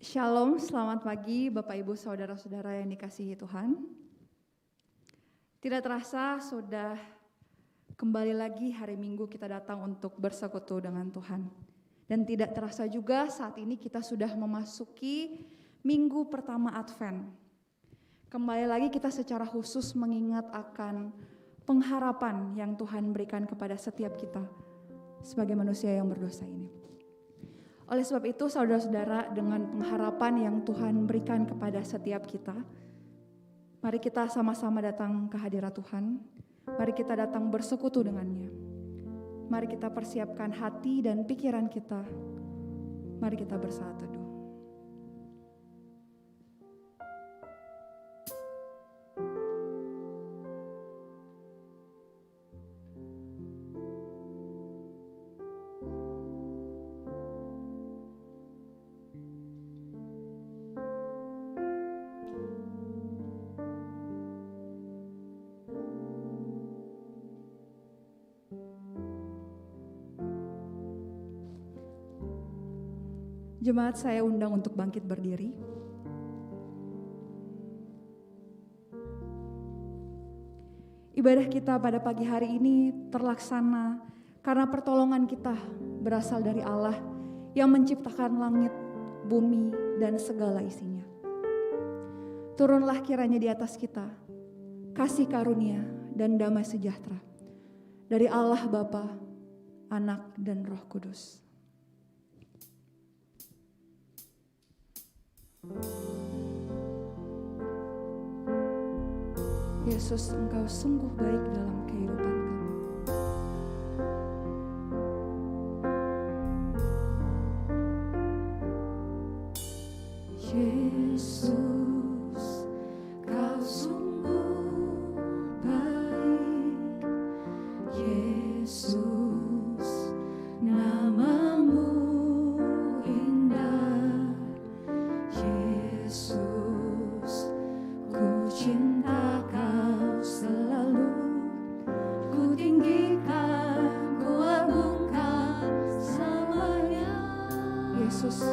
Shalom, selamat pagi Bapak Ibu Saudara-saudara yang dikasihi Tuhan. Tidak terasa sudah kembali lagi hari Minggu kita datang untuk bersekutu dengan Tuhan. Dan tidak terasa juga saat ini kita sudah memasuki minggu pertama Advent. Kembali lagi kita secara khusus mengingat akan pengharapan yang Tuhan berikan kepada setiap kita sebagai manusia yang berdosa ini. Oleh sebab itu saudara-saudara, dengan pengharapan yang Tuhan berikan kepada setiap kita, mari kita sama-sama datang ke hadirat Tuhan. Mari kita datang bersekutu dengannya. Mari kita persiapkan hati dan pikiran kita. Mari kita bersaat teduh. Jemaat, saya undang untuk bangkit berdiri. Ibadah kita pada pagi hari ini terlaksana karena pertolongan kita berasal dari Allah yang menciptakan langit, bumi, dan segala isinya. Turunlah kiranya di atas kita kasih karunia dan damai sejahtera dari Allah Bapa, Anak, dan Roh Kudus. Yesus, Engkau sungguh baik dalam kehidupan kami. Yesus, Kau sungguh baik. Yesus, namamu indah. Yesus, ku cinta Kau selalu, ku tinggikan, ku agungkan selamanya. Yesus,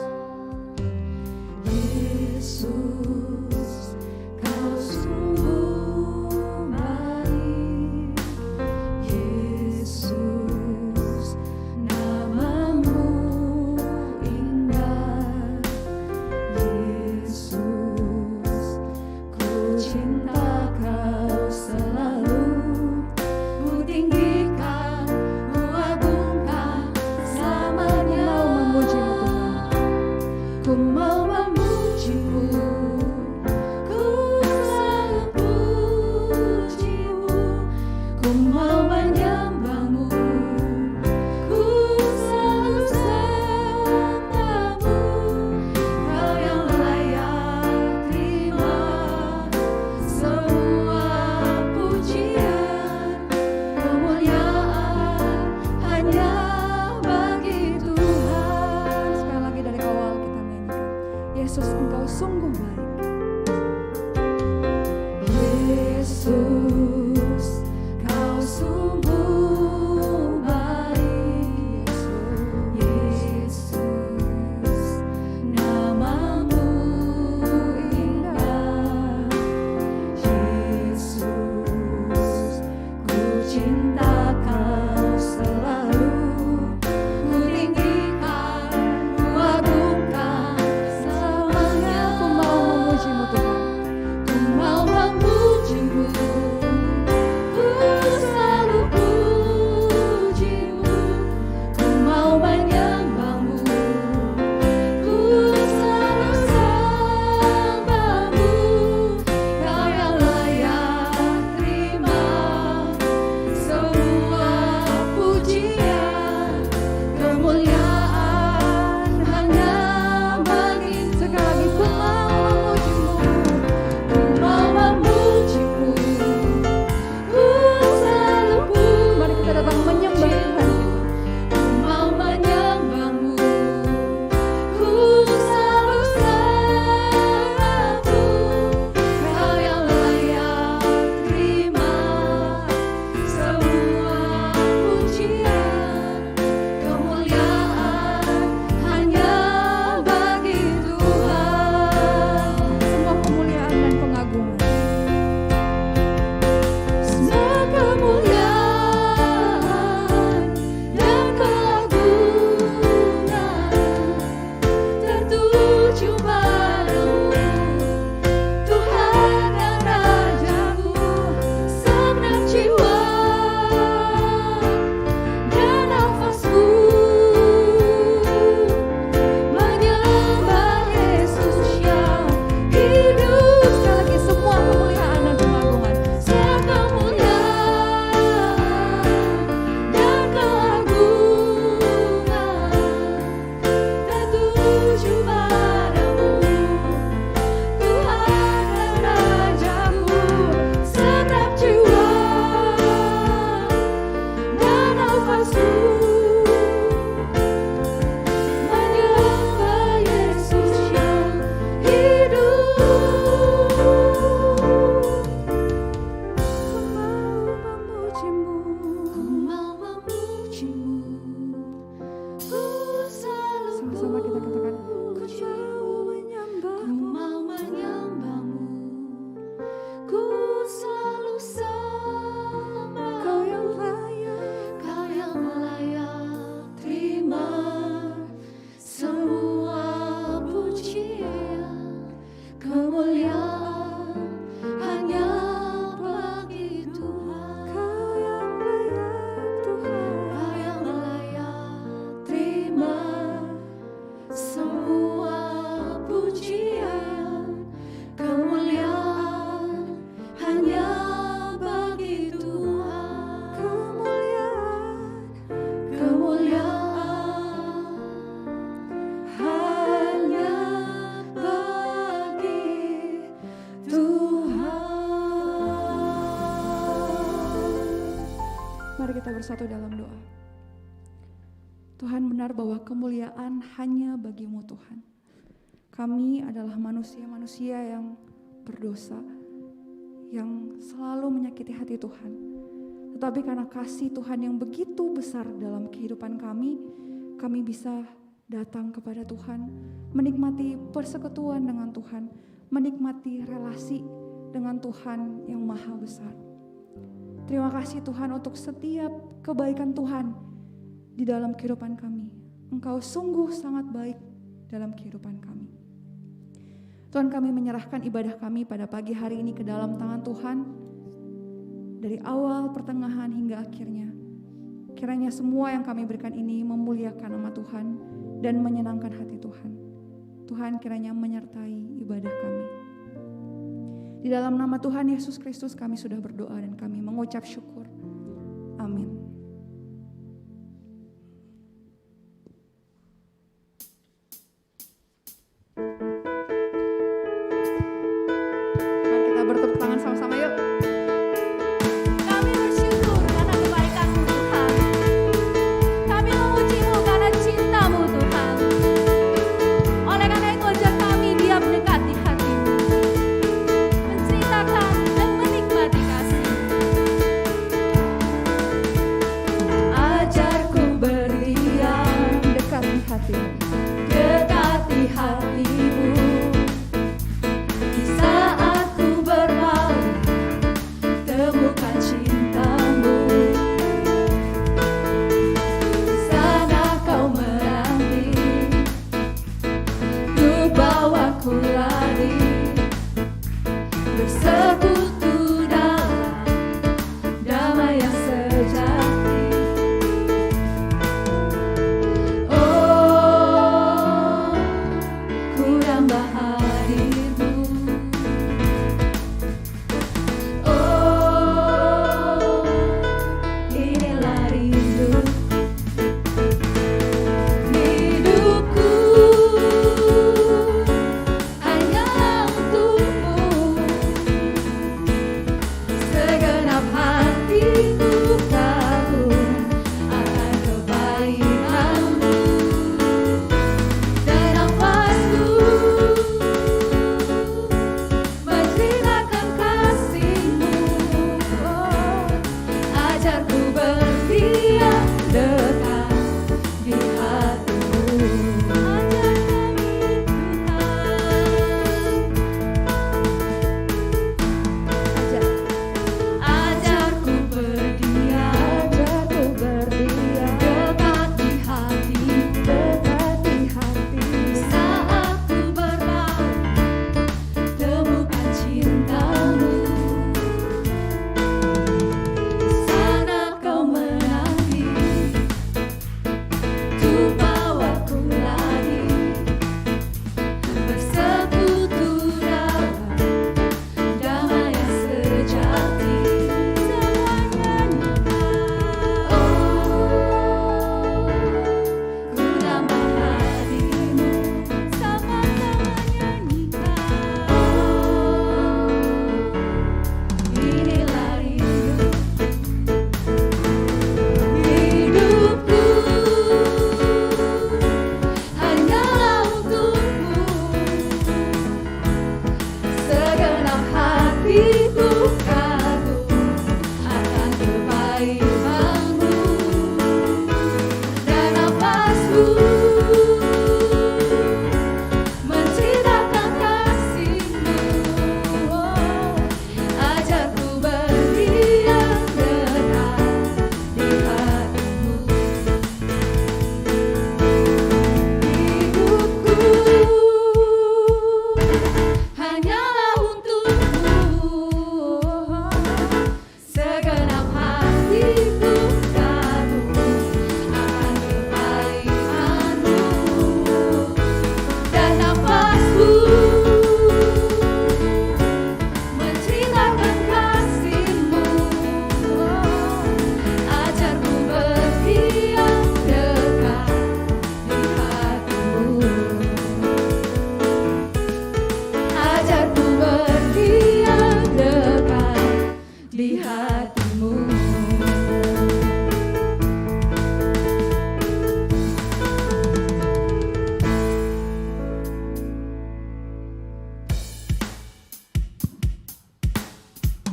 Yesus, Kau sungguh baik. Yesus, namamu indah. Yesus, ku cinta Kau selalu, ku tinggikan, ku agungkan selamanya. Ku mau memuji-Mu Tuhan, ku mau memuji-Mu, ku selalu puji-Mu, ku mau menyembah-Mu, ku selalu sembah-Mu. Kau yang layak terima semua pujian, kemuliaan hanya bagi Tuhan. Sekali lagi dari awal kita nyanyikan, Yesus, Engkau sungguh baik. Yesus, Kau sungguh baik. Yesus, namamu indah. Yesus, ku cinta Kau selalu, ku tinggikan, ku agungkan selamanya. Ku mau memuji-Mu Tuhan, ku mau memuji-Mu, ku Semua pujian, kemuliaan hanya bagi Tuhan. Kemuliaan hanya bagi Tuhan. Mari kita bersatu dalam doa. Tuhan, benar bahwa kemuliaan hanya bagi-Mu Tuhan. Kami adalah manusia-manusia yang berdosa, yang selalu menyakiti hati Tuhan. Tetapi karena kasih Tuhan yang begitu besar dalam kehidupan kami bisa datang kepada Tuhan, menikmati persekutuan dengan Tuhan, menikmati relasi dengan Tuhan yang maha besar. Terima kasih Tuhan untuk setiap kebaikan Tuhan di dalam kehidupan kami. Engkau sungguh sangat baik dalam kehidupan kami. Tuhan, kami menyerahkan ibadah kami pada pagi hari ini ke dalam tangan Tuhan. Dari awal, pertengahan hingga akhirnya. Kiranya semua yang kami berikan ini memuliakan nama Tuhan dan menyenangkan hati Tuhan. Tuhan kiranya menyertai ibadah kami. Di dalam nama Tuhan Yesus Kristus kami sudah berdoa dan kami mengucap syukur. Amin. Mari kita bertepuk tangan sama-sama yuk. Kami bersyukur karena kebaikan-Mu Tuhan. Kami memuji-Mu karena cinta-Mu Tuhan. Oleh karena itu ajar kami diam dekat di hati-Mu, menceritakan dan menikmati kasih. Ajarku berdiam Dekat di hati-Mu. dekat di hati-Mu. Di saat ku bermalu, temukan cinta-Mu. Di sana Kau menanti, untuk bawaku lari, bersekutu dalam damai yang sejati. Oh, ku nambah hadir-Mu. Oh, inilah rindu hidupku, hanya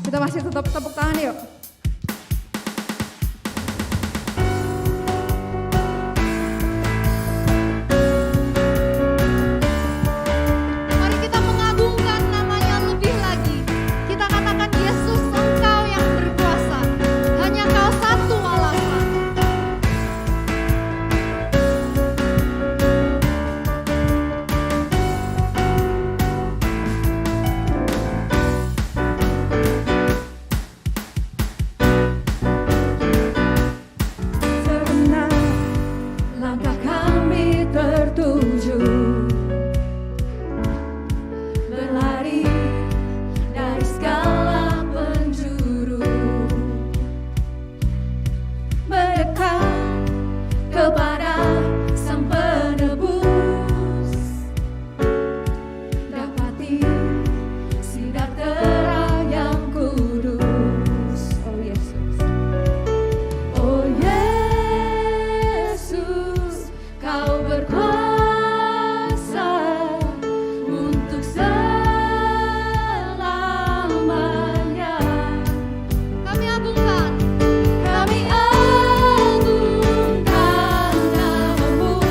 Kita masih tetap tepuk tangan yuk. Mari kita mengagungkan namanya lebih lagi. Kita katakan Yesus, Engkau yang berkuasa. Hanya Kau satu alasan. Sebenarnya langkah kami tertuju, berlari dari segala penjuru, mendekat kepada Sang Penebus, dapati sinar terang yang kudus. Oh Yesus, oh Yesus, Kau berkuasa untuk selamanya. Kami agungkan. Kami agungkan namamu,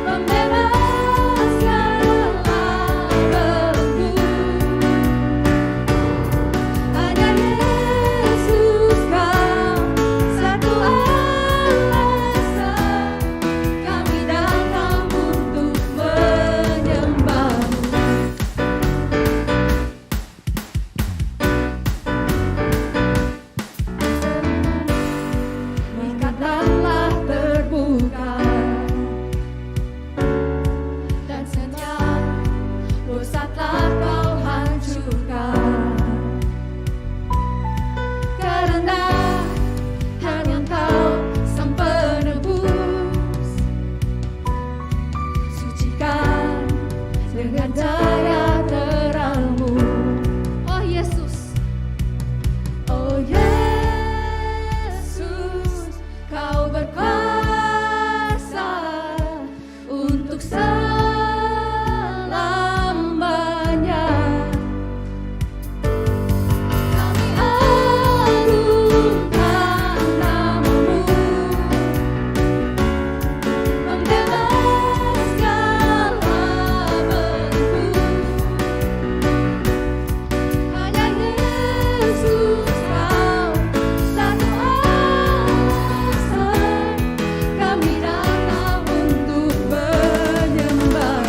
pembebas segala belenggu. Hanya Yesus Kau satu alasan, kami datang untuk menyembah-Mu. Ikatanlah terbuka, dan setiap dosa telah Kau hancurkan. Karena hanya Engkau Sang Penebus, sucikan dengan cahaya terang-Mu. Oh Yesus, Oh Yesus, Kau berkuasa untuk selamanya. Kami agungkan namamu, pembebas segala belenggu. Hanya Yesus Kau satu alasan, kami datang untuk menyembah.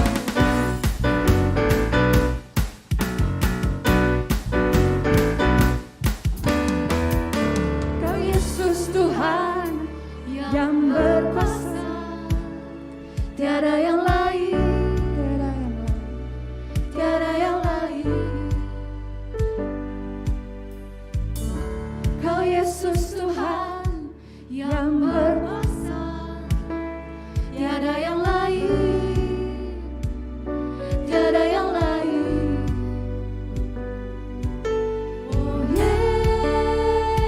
Kau Yesus Tuhan yang berkuasa, tiada yang lain, tiada yang lain. Kau Yesus Tuhan yang berkuasa, tiada yang lain, tiada yang lain. Oh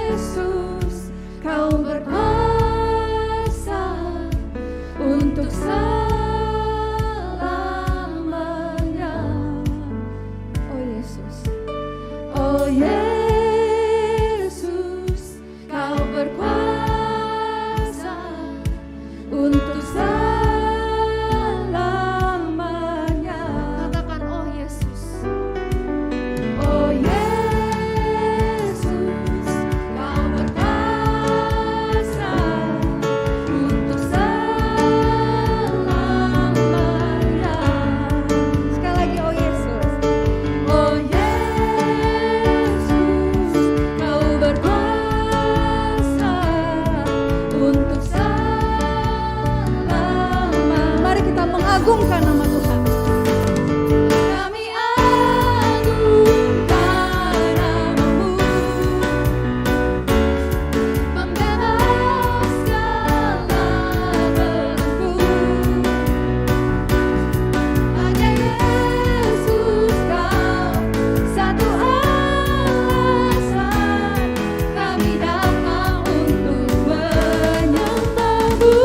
Yesus, Kau berkuasa untuk selamanya. Oh Yesus, oh Yesus, Kau berkuasa untuk selamanya. katakan oh Yesus. Oh Yesus, Kau berkuasa untuk selamanya. Sekali lagi oh Yesus. Oh Yesus, Kau berkuasa untuk selamanya. Mari kita mengagungkan nama Tuhan. Kami agungkan namamu, pembebas segala belenggu. Hanya Yesus Kau satu alasan, kami datang untuk menyembah-Mu.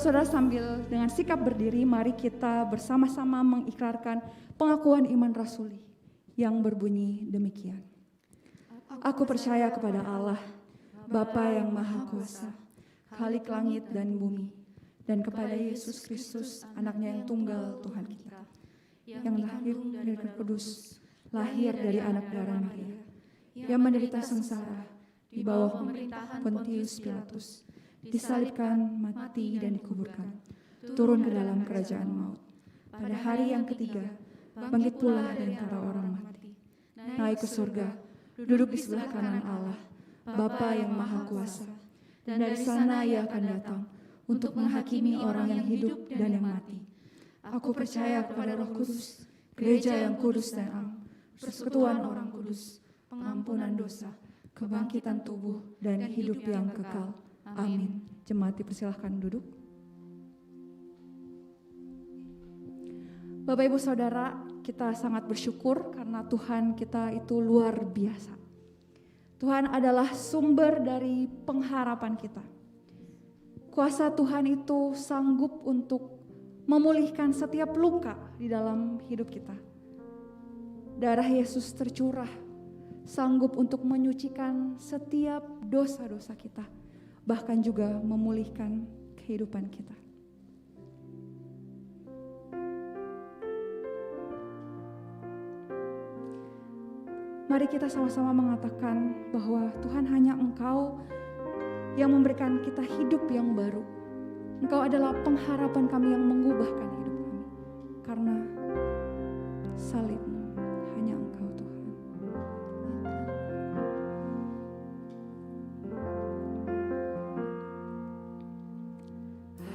saudara sambil dengan sikap berdiri, mari kita bersama-sama mengikrarkan pengakuan iman rasuli yang berbunyi demikian. Aku percaya kepada Allah, Bapa yang Maha Kuasa, Khalik langit dan bumi, dan kepada Yesus Kristus, anaknya yang tunggal Tuhan kita, yang lahir dari Roh Kudus, lahir dari anak darah Maria, yang menderita sengsara di bawah pemerintahan Pontius Pilatus, disalibkan, mati dan dikuburkan, turun ke dalam kerajaan maut. Pada hari yang ketiga, bangkit pula dari antara orang mati, naik ke surga, duduk di sebelah kanan Allah, Bapa yang Maha Kuasa, dan dari sana Ia akan datang untuk menghakimi orang yang hidup dan yang mati. Aku percaya kepada Roh Kudus, gereja yang kudus dan am, persekutuan orang kudus, pengampunan dosa, kebangkitan tubuh, dan hidup yang kekal. Amin. Jemaat dipersilahkan duduk. Bapak Ibu Saudara, kita sangat bersyukur karena Tuhan kita itu luar biasa. Tuhan adalah sumber dari pengharapan kita. Kuasa Tuhan itu sanggup untuk memulihkan setiap luka di dalam hidup kita. Darah Yesus tercurah, sanggup untuk menyucikan setiap dosa-dosa kita, bahkan juga memulihkan kehidupan kita. Mari kita sama-sama mengatakan bahwa Tuhan hanya Engkau yang memberikan kita hidup yang baru. Engkau adalah pengharapan kami yang mengubahkan hidup kami. Karena salib-Mu hanya Engkau Tuhan.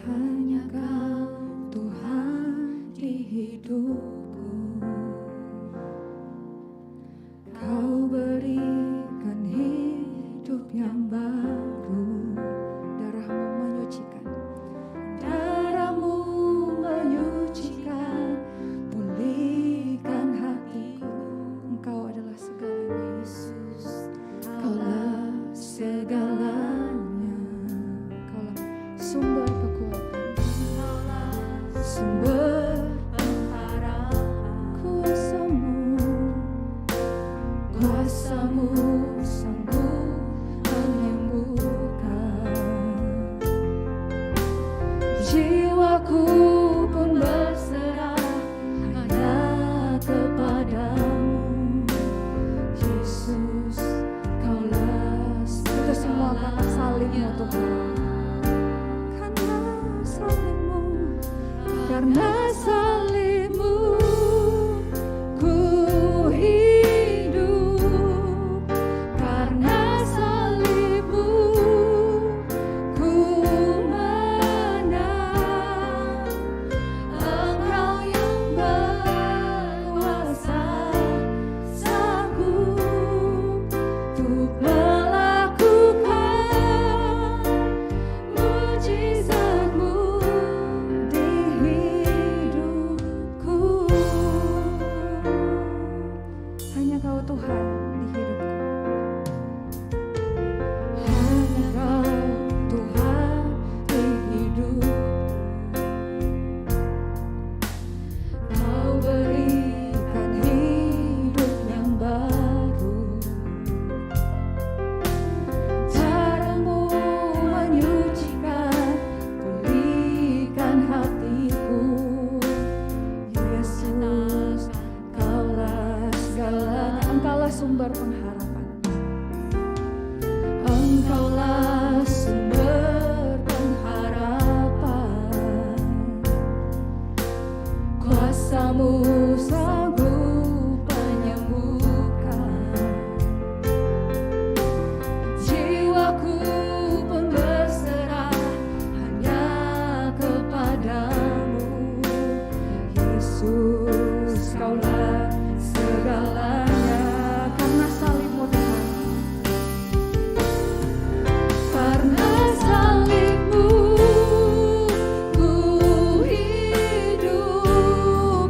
Hanya Kau Tuhan di hidupku. Kau berikan hidup yang baru. Darah-Mu menyucikan, darah-Mu menyucikan, pulihkan hatiku. Engkau adalah segalanya Yesus, Kaulah segalanya. Kaulah sumber kekuatan, sumber pengharapan. Kuasa-Mu sanggup menyembuhkan. Jiwaku pun berserah hanya kepadamu. Yesus, Kaulah. Kita semua karena salib-Mu Tuhan. Karena salib-Mu, karena salib-Mu ku hidup. Karena salib-Mu ku menang. Engkau yang berkuasa, sanggup untuk melakukan mujizat-Mu di hidupku. Hanya Kau Tuhan di hidupku. Hanya Kau Tuhan di hidupku. Kau berikan hidup yang baru. Cara-Mu menyucikan, pulihkan hatiku. Yesus, Kaulah segalanya. Engkaulah sumber pengharapan. Engkaulah sumber pengharapan. Kuasa-Mu sanggup menyembuhkan. Jiwaku pun berserah hanya kepadamu. Yesus, Kaulah segalanya. Karena salib-Mu Tuhan. Karena salib-Mu ku hidup.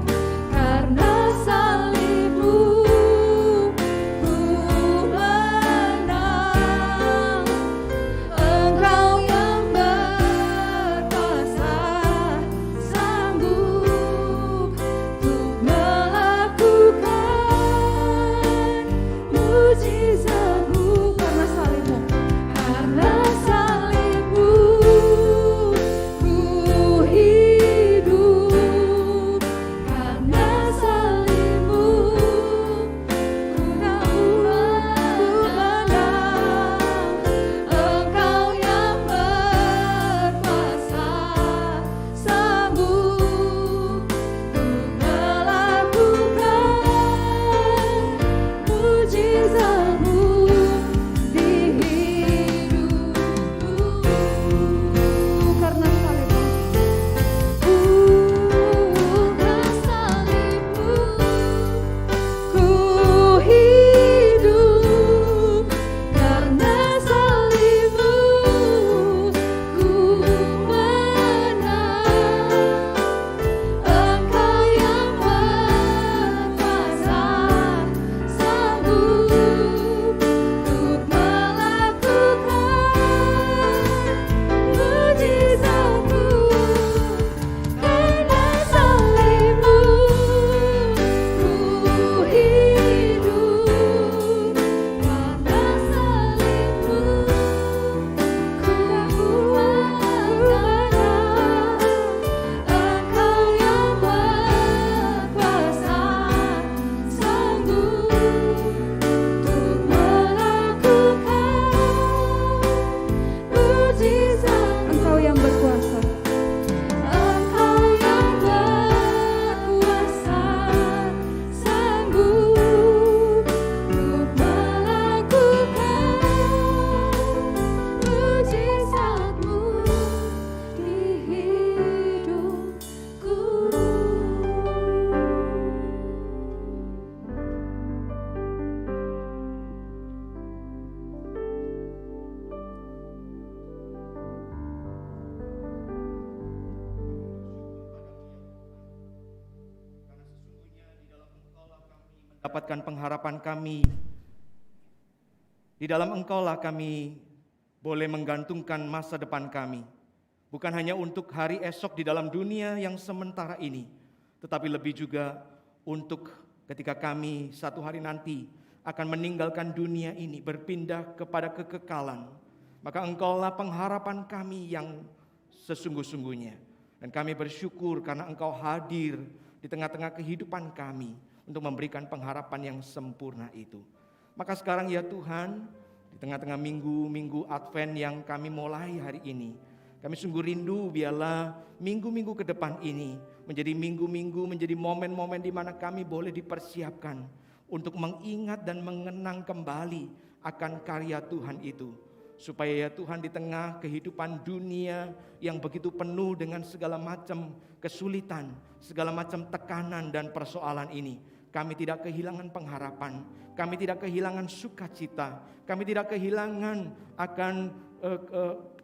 dapatkan pengharapan kami. Di dalam Engkau-lah kami boleh menggantungkan masa depan kami. Bukan hanya untuk hari esok di dalam dunia yang sementara ini, tetapi lebih juga untuk ketika kami satu hari nanti akan meninggalkan dunia ini, berpindah kepada kekekalan. Maka Engkau-lah pengharapan kami yang sesungguh-sungguhnya. Dan kami bersyukur karena Engkau hadir di tengah-tengah kehidupan kami untuk memberikan pengharapan yang sempurna itu. Maka sekarang ya Tuhan, di tengah-tengah minggu-minggu Advent yang kami mulai hari ini, kami sungguh rindu biarlah minggu-minggu ke depan ini menjadi minggu-minggu, menjadi momen-momen di mana kami boleh dipersiapkan untuk mengingat dan mengenang kembali akan karya Tuhan itu. Supaya ya Tuhan, di tengah kehidupan dunia yang begitu penuh dengan segala macam kesulitan, segala macam tekanan dan persoalan ini, kami tidak kehilangan pengharapan, kami tidak kehilangan sukacita, kami tidak kehilangan akan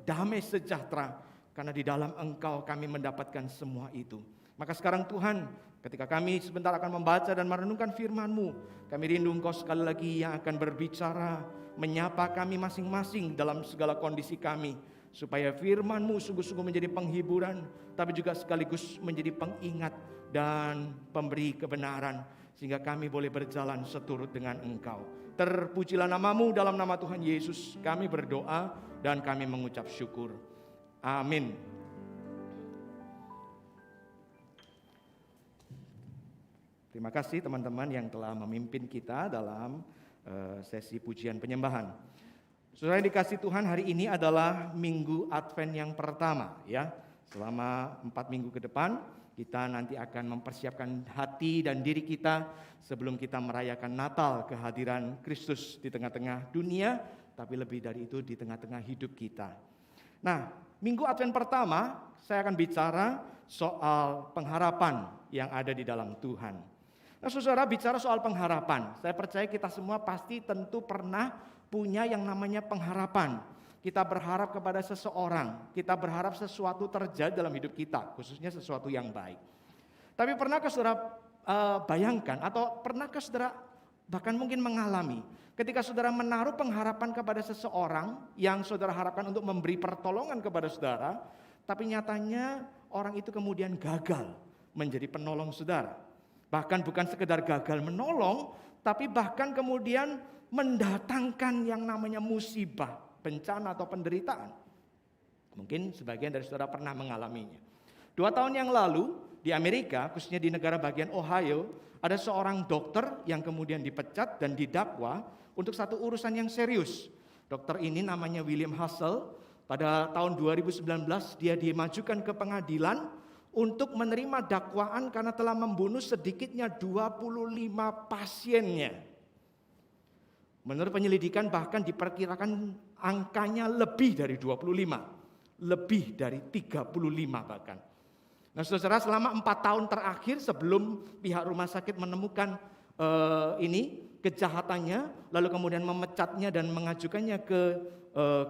damai sejahtera, karena di dalam Engkau kami mendapatkan semua itu. Maka sekarang Tuhan, ketika kami sebentar akan membaca dan merenungkan firman-Mu, kami rindu Engkau sekali lagi yang akan berbicara, menyapa kami masing-masing dalam segala kondisi kami, supaya firman-Mu sungguh-sungguh menjadi penghiburan, tapi juga sekaligus menjadi pengingat dan pemberi kebenaran, sehingga kami boleh berjalan seturut dengan Engkau. Terpujilah nama-Mu, dalam nama Tuhan Yesus kami berdoa dan kami mengucap syukur. Amin. Terima kasih teman-teman yang telah memimpin kita dalam sesi pujian penyembahan. Saudara yang dikasih Tuhan, hari ini adalah minggu Advent yang pertama ya. Selama 4 minggu ke depan kita nanti akan mempersiapkan hati dan diri kita sebelum kita merayakan Natal, kehadiran Kristus di tengah-tengah dunia, tapi lebih dari itu di tengah-tengah hidup kita. Nah, minggu Advent pertama saya akan bicara soal pengharapan yang ada di dalam Tuhan. Nah, saudara, bicara soal pengharapan, saya percaya kita semua pasti tentu pernah punya yang namanya pengharapan. Kita berharap kepada seseorang, kita berharap sesuatu terjadi dalam hidup kita, khususnya sesuatu yang baik. Tapi pernahkah saudara bayangkan, atau pernahkah saudara bahkan mungkin mengalami, ketika saudara menaruh pengharapan kepada seseorang yang saudara harapkan untuk memberi pertolongan kepada saudara, tapi nyatanya orang itu kemudian gagal menjadi penolong saudara. Bahkan bukan sekedar gagal menolong, tapi bahkan kemudian mendatangkan yang namanya musibah, bencana atau penderitaan. Mungkin sebagian dari saudara pernah mengalaminya. 2 tahun yang lalu di Amerika, khususnya di negara bagian Ohio, ada seorang dokter yang kemudian dipecat dan didakwa untuk satu urusan yang serius. Dokter ini namanya William Hassel. Pada tahun 2019 dia dimajukan ke pengadilan untuk menerima dakwaan karena telah membunuh sedikitnya 25 pasiennya. Menurut penyelidikan bahkan diperkirakan angkanya lebih dari 25, lebih dari 35 bahkan. Nah saudara, selama 4 tahun terakhir sebelum pihak rumah sakit menemukan kejahatannya, lalu kemudian memecatnya dan mengajukannya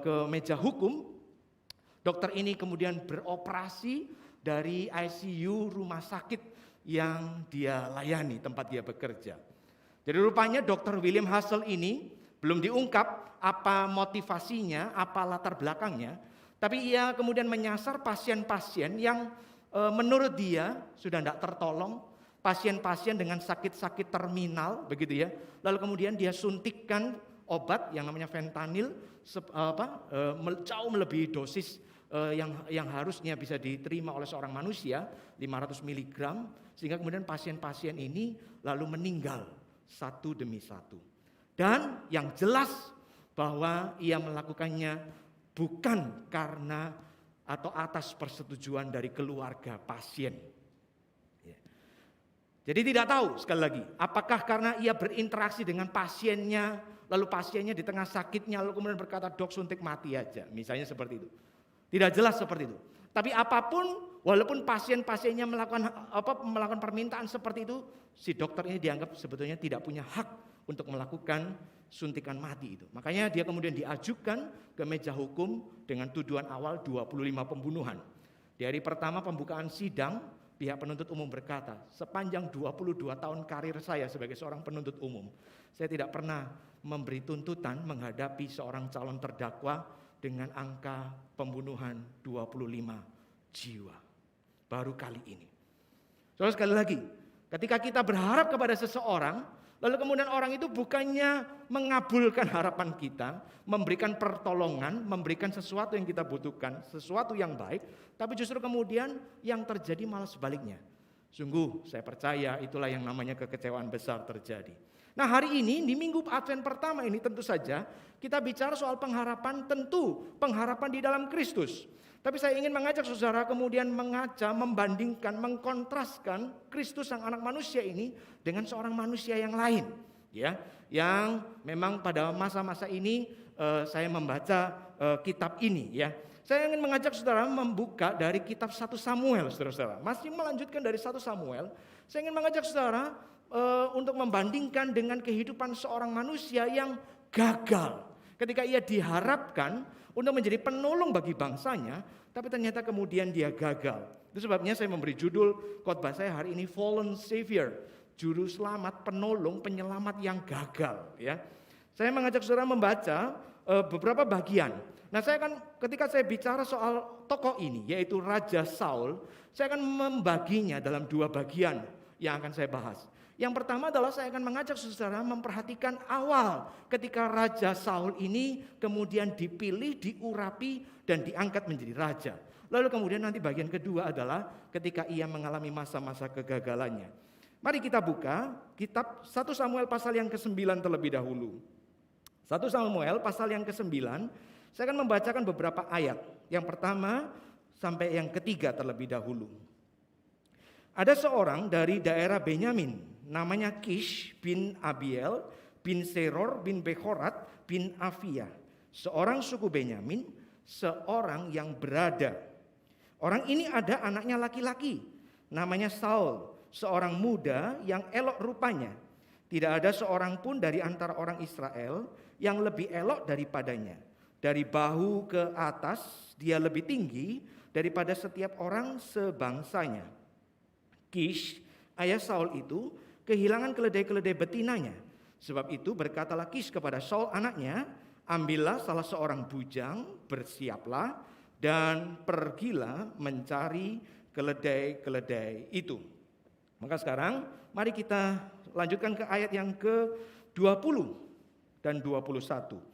ke meja hukum, dokter ini kemudian beroperasi dari ICU rumah sakit yang dia layani, tempat dia bekerja. Jadi rupanya dokter William Hassel ini belum diungkap apa motivasinya, apa latar belakangnya, tapi ia kemudian menyasar pasien-pasien yang menurut dia sudah tidak tertolong, pasien-pasien dengan sakit-sakit terminal begitu ya. Lalu kemudian dia suntikkan obat yang namanya fentanyl jauh melebihi dosis yang harusnya bisa diterima oleh seorang manusia, 500 mg, sehingga kemudian pasien-pasien ini lalu meninggal satu demi satu. Dan yang jelas bahwa ia melakukannya bukan karena atau atas persetujuan dari keluarga pasien. Jadi tidak tahu, sekali lagi, apakah karena ia berinteraksi dengan pasiennya, lalu pasiennya di tengah sakitnya lalu kemudian berkata, "Dok, suntik mati aja," misalnya seperti itu. Tidak jelas seperti itu. Tapi apapun, walaupun pasien-pasiennya melakukan permintaan seperti itu, si dokter ini dianggap sebetulnya tidak punya hak untuk melakukan suntikan mati itu. Makanya dia kemudian diajukan ke meja hukum dengan tuduhan awal 25 pembunuhan. Di hari pertama pembukaan sidang, Pihak penuntut umum berkata, sepanjang 22 tahun karir saya sebagai seorang penuntut umum, saya tidak pernah memberi tuntutan menghadapi seorang calon terdakwa dengan angka pembunuhan 25 jiwa. Baru kali ini. Saudara, sekali lagi, ketika kita berharap kepada seseorang, lalu kemudian orang itu bukannya mengabulkan harapan kita, memberikan pertolongan, memberikan sesuatu yang kita butuhkan, sesuatu yang baik, tapi justru kemudian yang terjadi malah sebaliknya. Sungguh saya percaya itulah yang namanya kekecewaan besar terjadi. Nah, hari ini di minggu Advent pertama ini tentu saja kita bicara soal pengharapan, tentu pengharapan di dalam Kristus. Tapi saya ingin mengajak saudara kemudian membandingkan, mengkontraskan Kristus sang anak manusia ini dengan seorang manusia yang lain, ya, yang memang pada masa-masa ini saya membaca kitab ini, ya. Saya ingin mengajak saudara membuka dari kitab 1 Samuel, saudara-saudara. Masih melanjutkan dari 1 Samuel, saya ingin mengajak saudara untuk membandingkan dengan kehidupan seorang manusia yang gagal. Ketika ia diharapkan untuk menjadi penolong bagi bangsanya, tapi ternyata kemudian dia gagal. Itu sebabnya saya memberi judul khotbah saya hari ini Fallen Savior, juru selamat, penolong, penyelamat yang gagal. Ya, saya mengajak saudara membaca beberapa bagian. Nah, ketika saya bicara soal tokoh ini, yaitu Raja Saul, saya akan membaginya dalam 2 bagian yang akan saya bahas. Yang pertama adalah saya akan mengajak saudara memperhatikan awal ketika Raja Saul ini kemudian dipilih, diurapi, dan diangkat menjadi raja. Lalu kemudian nanti bagian kedua adalah ketika ia mengalami masa-masa kegagalannya. Mari kita buka kitab 1 Samuel pasal yang ke-9 terlebih dahulu. 1 Samuel pasal yang ke-9, saya akan membacakan beberapa ayat. Yang pertama sampai yang ketiga terlebih dahulu. Ada seorang dari daerah Benyamin, namanya Kish bin Abiel bin Seror bin Bechorat bin Afia, seorang suku Benyamin, seorang yang berada. Orang ini ada anaknya laki-laki, namanya Saul, seorang muda yang elok rupanya. Tidak ada seorang pun dari antara orang Israel yang lebih elok daripadanya. Dari bahu ke atas dia lebih tinggi daripada setiap orang sebangsanya. Kish, ayah Saul itu kehilangan keledai-keledai betinanya. Sebab itu berkatalah Kish kepada Saul anaknya, ambillah salah seorang bujang, bersiaplah, dan pergilah mencari keledai-keledai itu. Maka sekarang mari kita lanjutkan ke ayat yang ke-20 dan 21.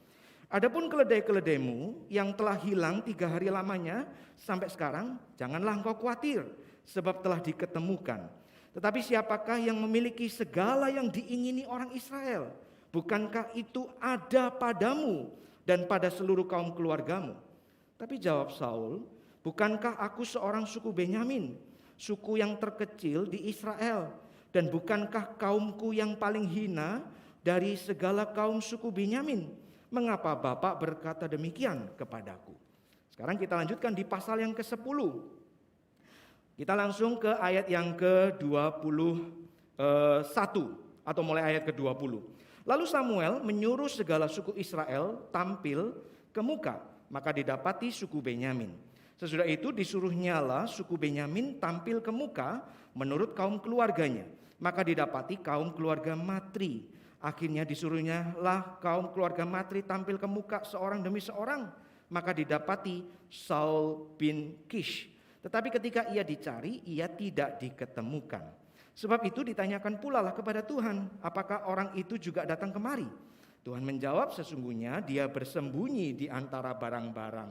Adapun keledai-keledaimu yang telah hilang 3 hari lamanya sampai sekarang, janganlah engkau khawatir, sebab telah diketemukan. Tetapi siapakah yang memiliki segala yang diingini orang Israel? Bukankah itu ada padamu dan pada seluruh kaum keluargamu? Tapi jawab Saul, bukankah aku seorang suku Benyamin, suku yang terkecil di Israel? Dan bukankah kaumku yang paling hina dari segala kaum suku Benyamin? Mengapa Bapak berkata demikian kepadaku? Sekarang kita lanjutkan di pasal yang ke-10. Kita langsung ke ayat yang ke-21 atau mulai ayat ke-20. Lalu Samuel menyuruh segala suku Israel tampil ke muka, maka didapati suku Benyamin. Sesudah itu disuruhnyalah suku Benyamin tampil ke muka menurut kaum keluarganya, maka didapati kaum keluarga Matri. Akhirnya disuruhnya lah kaum keluarga Matri tampil ke muka seorang demi seorang, maka didapati Saul bin Kish. Tetapi ketika ia dicari, ia tidak diketemukan. Sebab itu ditanyakan pula lah kepada Tuhan, apakah orang itu juga datang kemari? Tuhan menjawab, sesungguhnya dia bersembunyi di antara barang-barang.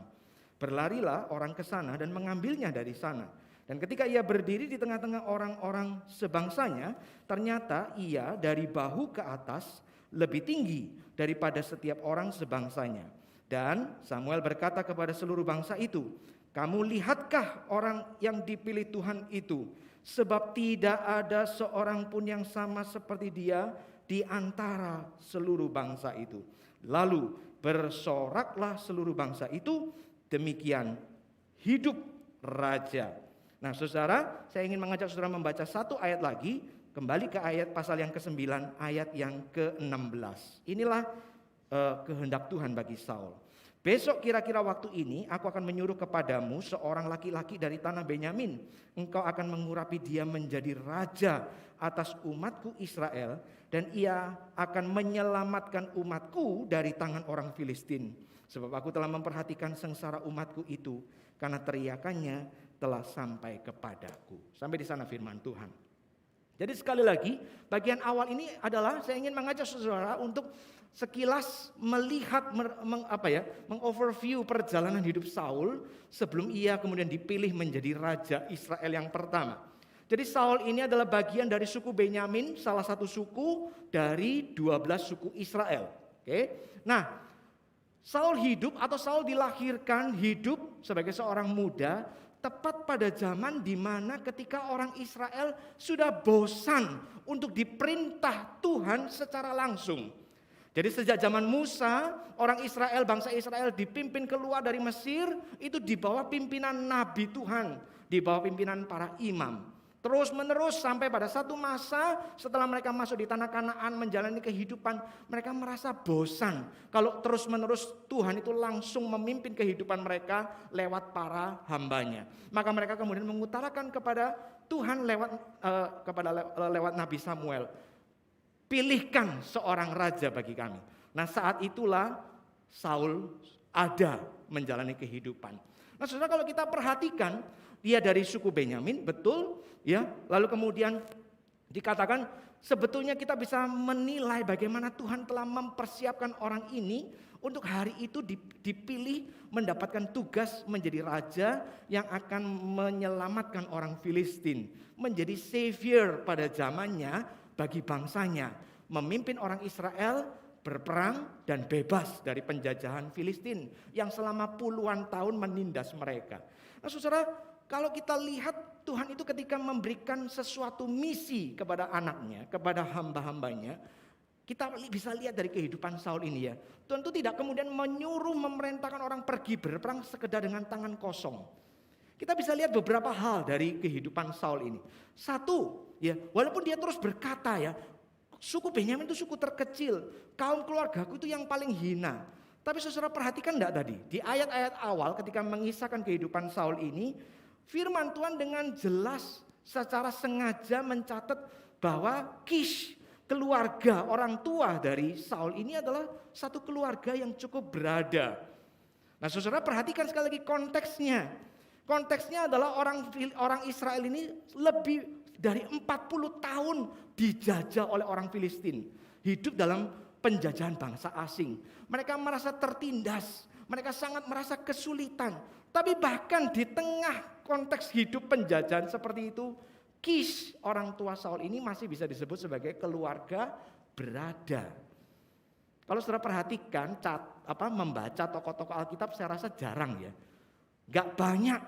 Berlarilah orang ke sana dan mengambilnya dari sana. Dan ketika ia berdiri di tengah-tengah orang-orang sebangsanya, ternyata ia dari bahu ke atas lebih tinggi daripada setiap orang sebangsanya. Dan Samuel berkata kepada seluruh bangsa itu, kamu lihatkah orang yang dipilih Tuhan itu? Sebab tidak ada seorang pun yang sama seperti dia di antara seluruh bangsa itu. Lalu bersoraklah seluruh bangsa itu, demikian hidup raja. Nah saudara, saya ingin mengajak saudara membaca satu ayat lagi, kembali ke ayat pasal yang ke-9, ayat yang ke-16. Inilah kehendak Tuhan bagi Saul. Besok kira-kira waktu ini aku akan menyuruh kepadamu seorang laki-laki dari tanah Benyamin. Engkau akan mengurapi dia menjadi raja atas umatku Israel. Dan ia akan menyelamatkan umatku dari tangan orang Filistin. Sebab aku telah memperhatikan sengsara umatku itu. Karena teriakannya telah sampai kepadaku. Sampai di sana firman Tuhan. Jadi sekali lagi bagian awal ini adalah saya ingin mengajak saudara untuk sekilas melihat mengoverview perjalanan hidup Saul sebelum ia kemudian dipilih menjadi raja Israel yang pertama. Jadi Saul ini adalah bagian dari suku Benyamin, salah satu suku dari 12 suku Israel. Oke. Nah, Saul dilahirkan hidup sebagai seorang muda tepat pada zaman di mana ketika orang Israel sudah bosan untuk diperintah Tuhan secara langsung. Jadi sejak zaman Musa, orang Israel, bangsa Israel dipimpin keluar dari Mesir, itu di bawah pimpinan Nabi Tuhan, di bawah pimpinan para imam. Terus menerus sampai pada satu masa setelah mereka masuk di tanah Kanaan menjalani kehidupan, mereka merasa bosan kalau terus menerus Tuhan itu langsung memimpin kehidupan mereka lewat para hambanya. Maka mereka kemudian mengutarakan kepada Tuhan lewat Nabi Samuel, pilihkan seorang raja bagi kami. Nah saat itulah Saul ada menjalani kehidupan. Nah saudara, kalau kita perhatikan, dia dari suku Benyamin, betul ya. Lalu kemudian dikatakan sebetulnya kita bisa menilai bagaimana Tuhan telah mempersiapkan orang ini untuk hari itu dipilih mendapatkan tugas menjadi raja yang akan menyelamatkan orang Filistin, menjadi savior pada zamannya bagi bangsanya, memimpin orang Israel berperang dan bebas dari penjajahan Filistin yang selama puluhan tahun menindas mereka. Nah saudara, kalau kita lihat Tuhan itu ketika memberikan sesuatu misi kepada anaknya, kepada hamba-hambanya, kita bisa lihat dari kehidupan Saul ini ya. Tuhan itu tidak kemudian menyuruh memerintahkan orang pergi berperang sekedar dengan tangan kosong. Kita bisa lihat beberapa hal dari kehidupan Saul ini. Satu, ya, walaupun dia terus berkata ya, suku Benyamin itu suku terkecil, kaum keluargaku itu yang paling hina. Tapi saudara perhatikan enggak tadi, di ayat-ayat awal ketika mengisahkan kehidupan Saul ini, firman Tuhan dengan jelas secara sengaja mencatat bahwa Kish, keluarga orang tua dari Saul ini adalah satu keluarga yang cukup berada. Nah saudara perhatikan sekali lagi konteksnya. Konteksnya adalah orang Israel ini lebih dari 40 tahun dijajah oleh orang Filistin. Hidup dalam penjajahan bangsa asing. Mereka merasa tertindas, mereka sangat merasa kesulitan. Tapi bahkan di tengah konteks hidup penjajahan seperti itu, Kish, orang tua Saul ini masih bisa disebut sebagai keluarga berada. Kalau saudara perhatikan, membaca tokoh-tokoh Alkitab saya rasa jarang ya. Gak banyak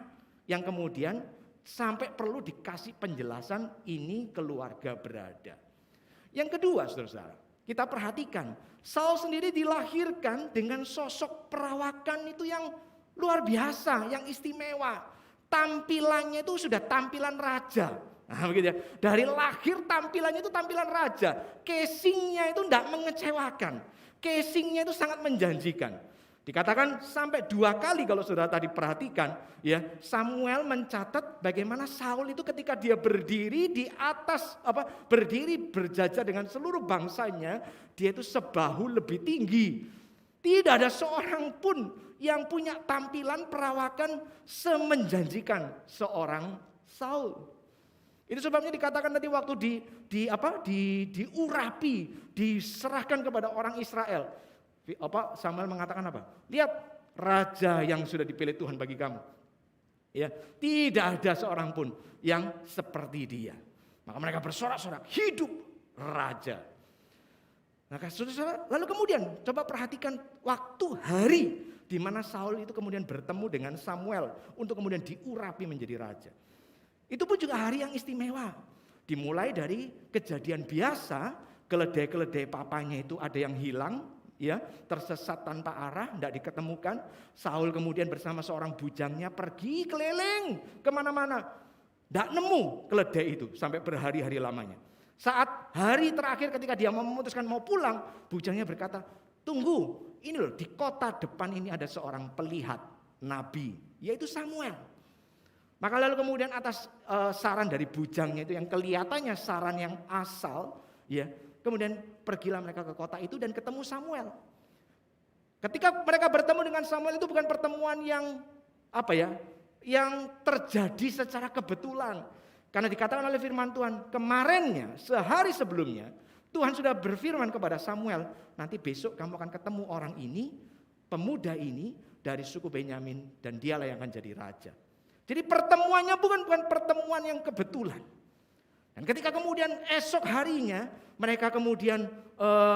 yang kemudian sampai perlu dikasih penjelasan ini keluarga berada. Yang kedua saudara, kita perhatikan Saul sendiri dilahirkan dengan sosok perawakan itu yang luar biasa, yang istimewa. Tampilannya itu sudah tampilan raja. Nah, begitu ya. Dari lahir tampilannya itu tampilan raja. Casingnya itu tidak mengecewakan. Casingnya itu sangat menjanjikan. Dikatakan sampai 2 kali kalau saudara tadi perhatikan ya, Samuel mencatat bagaimana Saul itu ketika dia berdiri di atas berdiri berjajar dengan seluruh bangsanya, dia itu sebahu lebih tinggi. Tidak ada seorang pun yang punya tampilan perawakan semenjanjikan seorang Saul. Itu sebabnya dikatakan tadi waktu diurapi, diserahkan kepada orang Israel. Samuel mengatakan apa? Lihat raja yang sudah dipilih Tuhan bagi kamu. Ya, tidak ada seorang pun yang seperti dia. Maka mereka bersorak-sorak, hidup raja. Nah, saudara, lalu kemudian coba perhatikan waktu hari di mana Saul itu kemudian bertemu dengan Samuel untuk kemudian diurapi menjadi raja. Itu pun juga hari yang istimewa. Dimulai dari kejadian biasa, keledai-keledai papanya itu ada yang hilang, ya, tersesat tanpa arah, tidak diketemukan. Saul kemudian bersama seorang bujangnya pergi keliling kemana-mana, tidak nemu keledai itu sampai berhari-hari lamanya. Saat hari terakhir ketika dia memutuskan mau pulang, bujangnya berkata, tunggu, ini loh di kota depan ini ada seorang pelihat nabi, yaitu Samuel. Maka lalu kemudian atas saran dari bujangnya itu yang kelihatannya saran yang asal, ya, kemudian pergilah mereka ke kota itu dan ketemu Samuel. Ketika mereka bertemu dengan Samuel itu bukan pertemuan yang yang terjadi secara kebetulan. Karena dikatakan oleh firman Tuhan, kemarinnya, sehari sebelumnya, Tuhan sudah berfirman kepada Samuel, nanti besok kamu akan ketemu orang ini, pemuda ini dari suku Benyamin, dan dialah yang akan jadi raja. Jadi pertemuannya bukan pertemuan yang kebetulan. Dan ketika kemudian esok harinya, mereka kemudian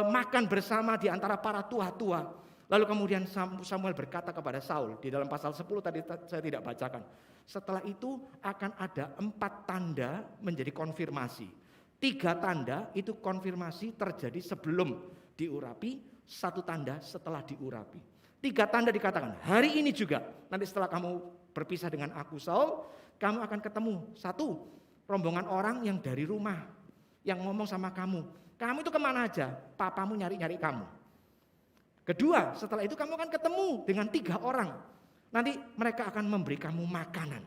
makan bersama di antara para tua-tua. Lalu kemudian Samuel berkata kepada Saul, di dalam pasal 10 tadi saya tidak bacakan. Setelah itu akan ada 4 tanda menjadi konfirmasi. 3 tanda itu konfirmasi terjadi sebelum diurapi, 1 tanda setelah diurapi. 3 tanda dikatakan, hari ini juga, nanti setelah kamu berpisah dengan aku Saul, kamu akan ketemu 1, rombongan orang yang dari rumah, yang ngomong sama kamu itu kemana aja, papamu nyari-nyari kamu. Kedua, setelah itu kamu akan ketemu dengan 3 orang. Nanti mereka akan memberi kamu makanan.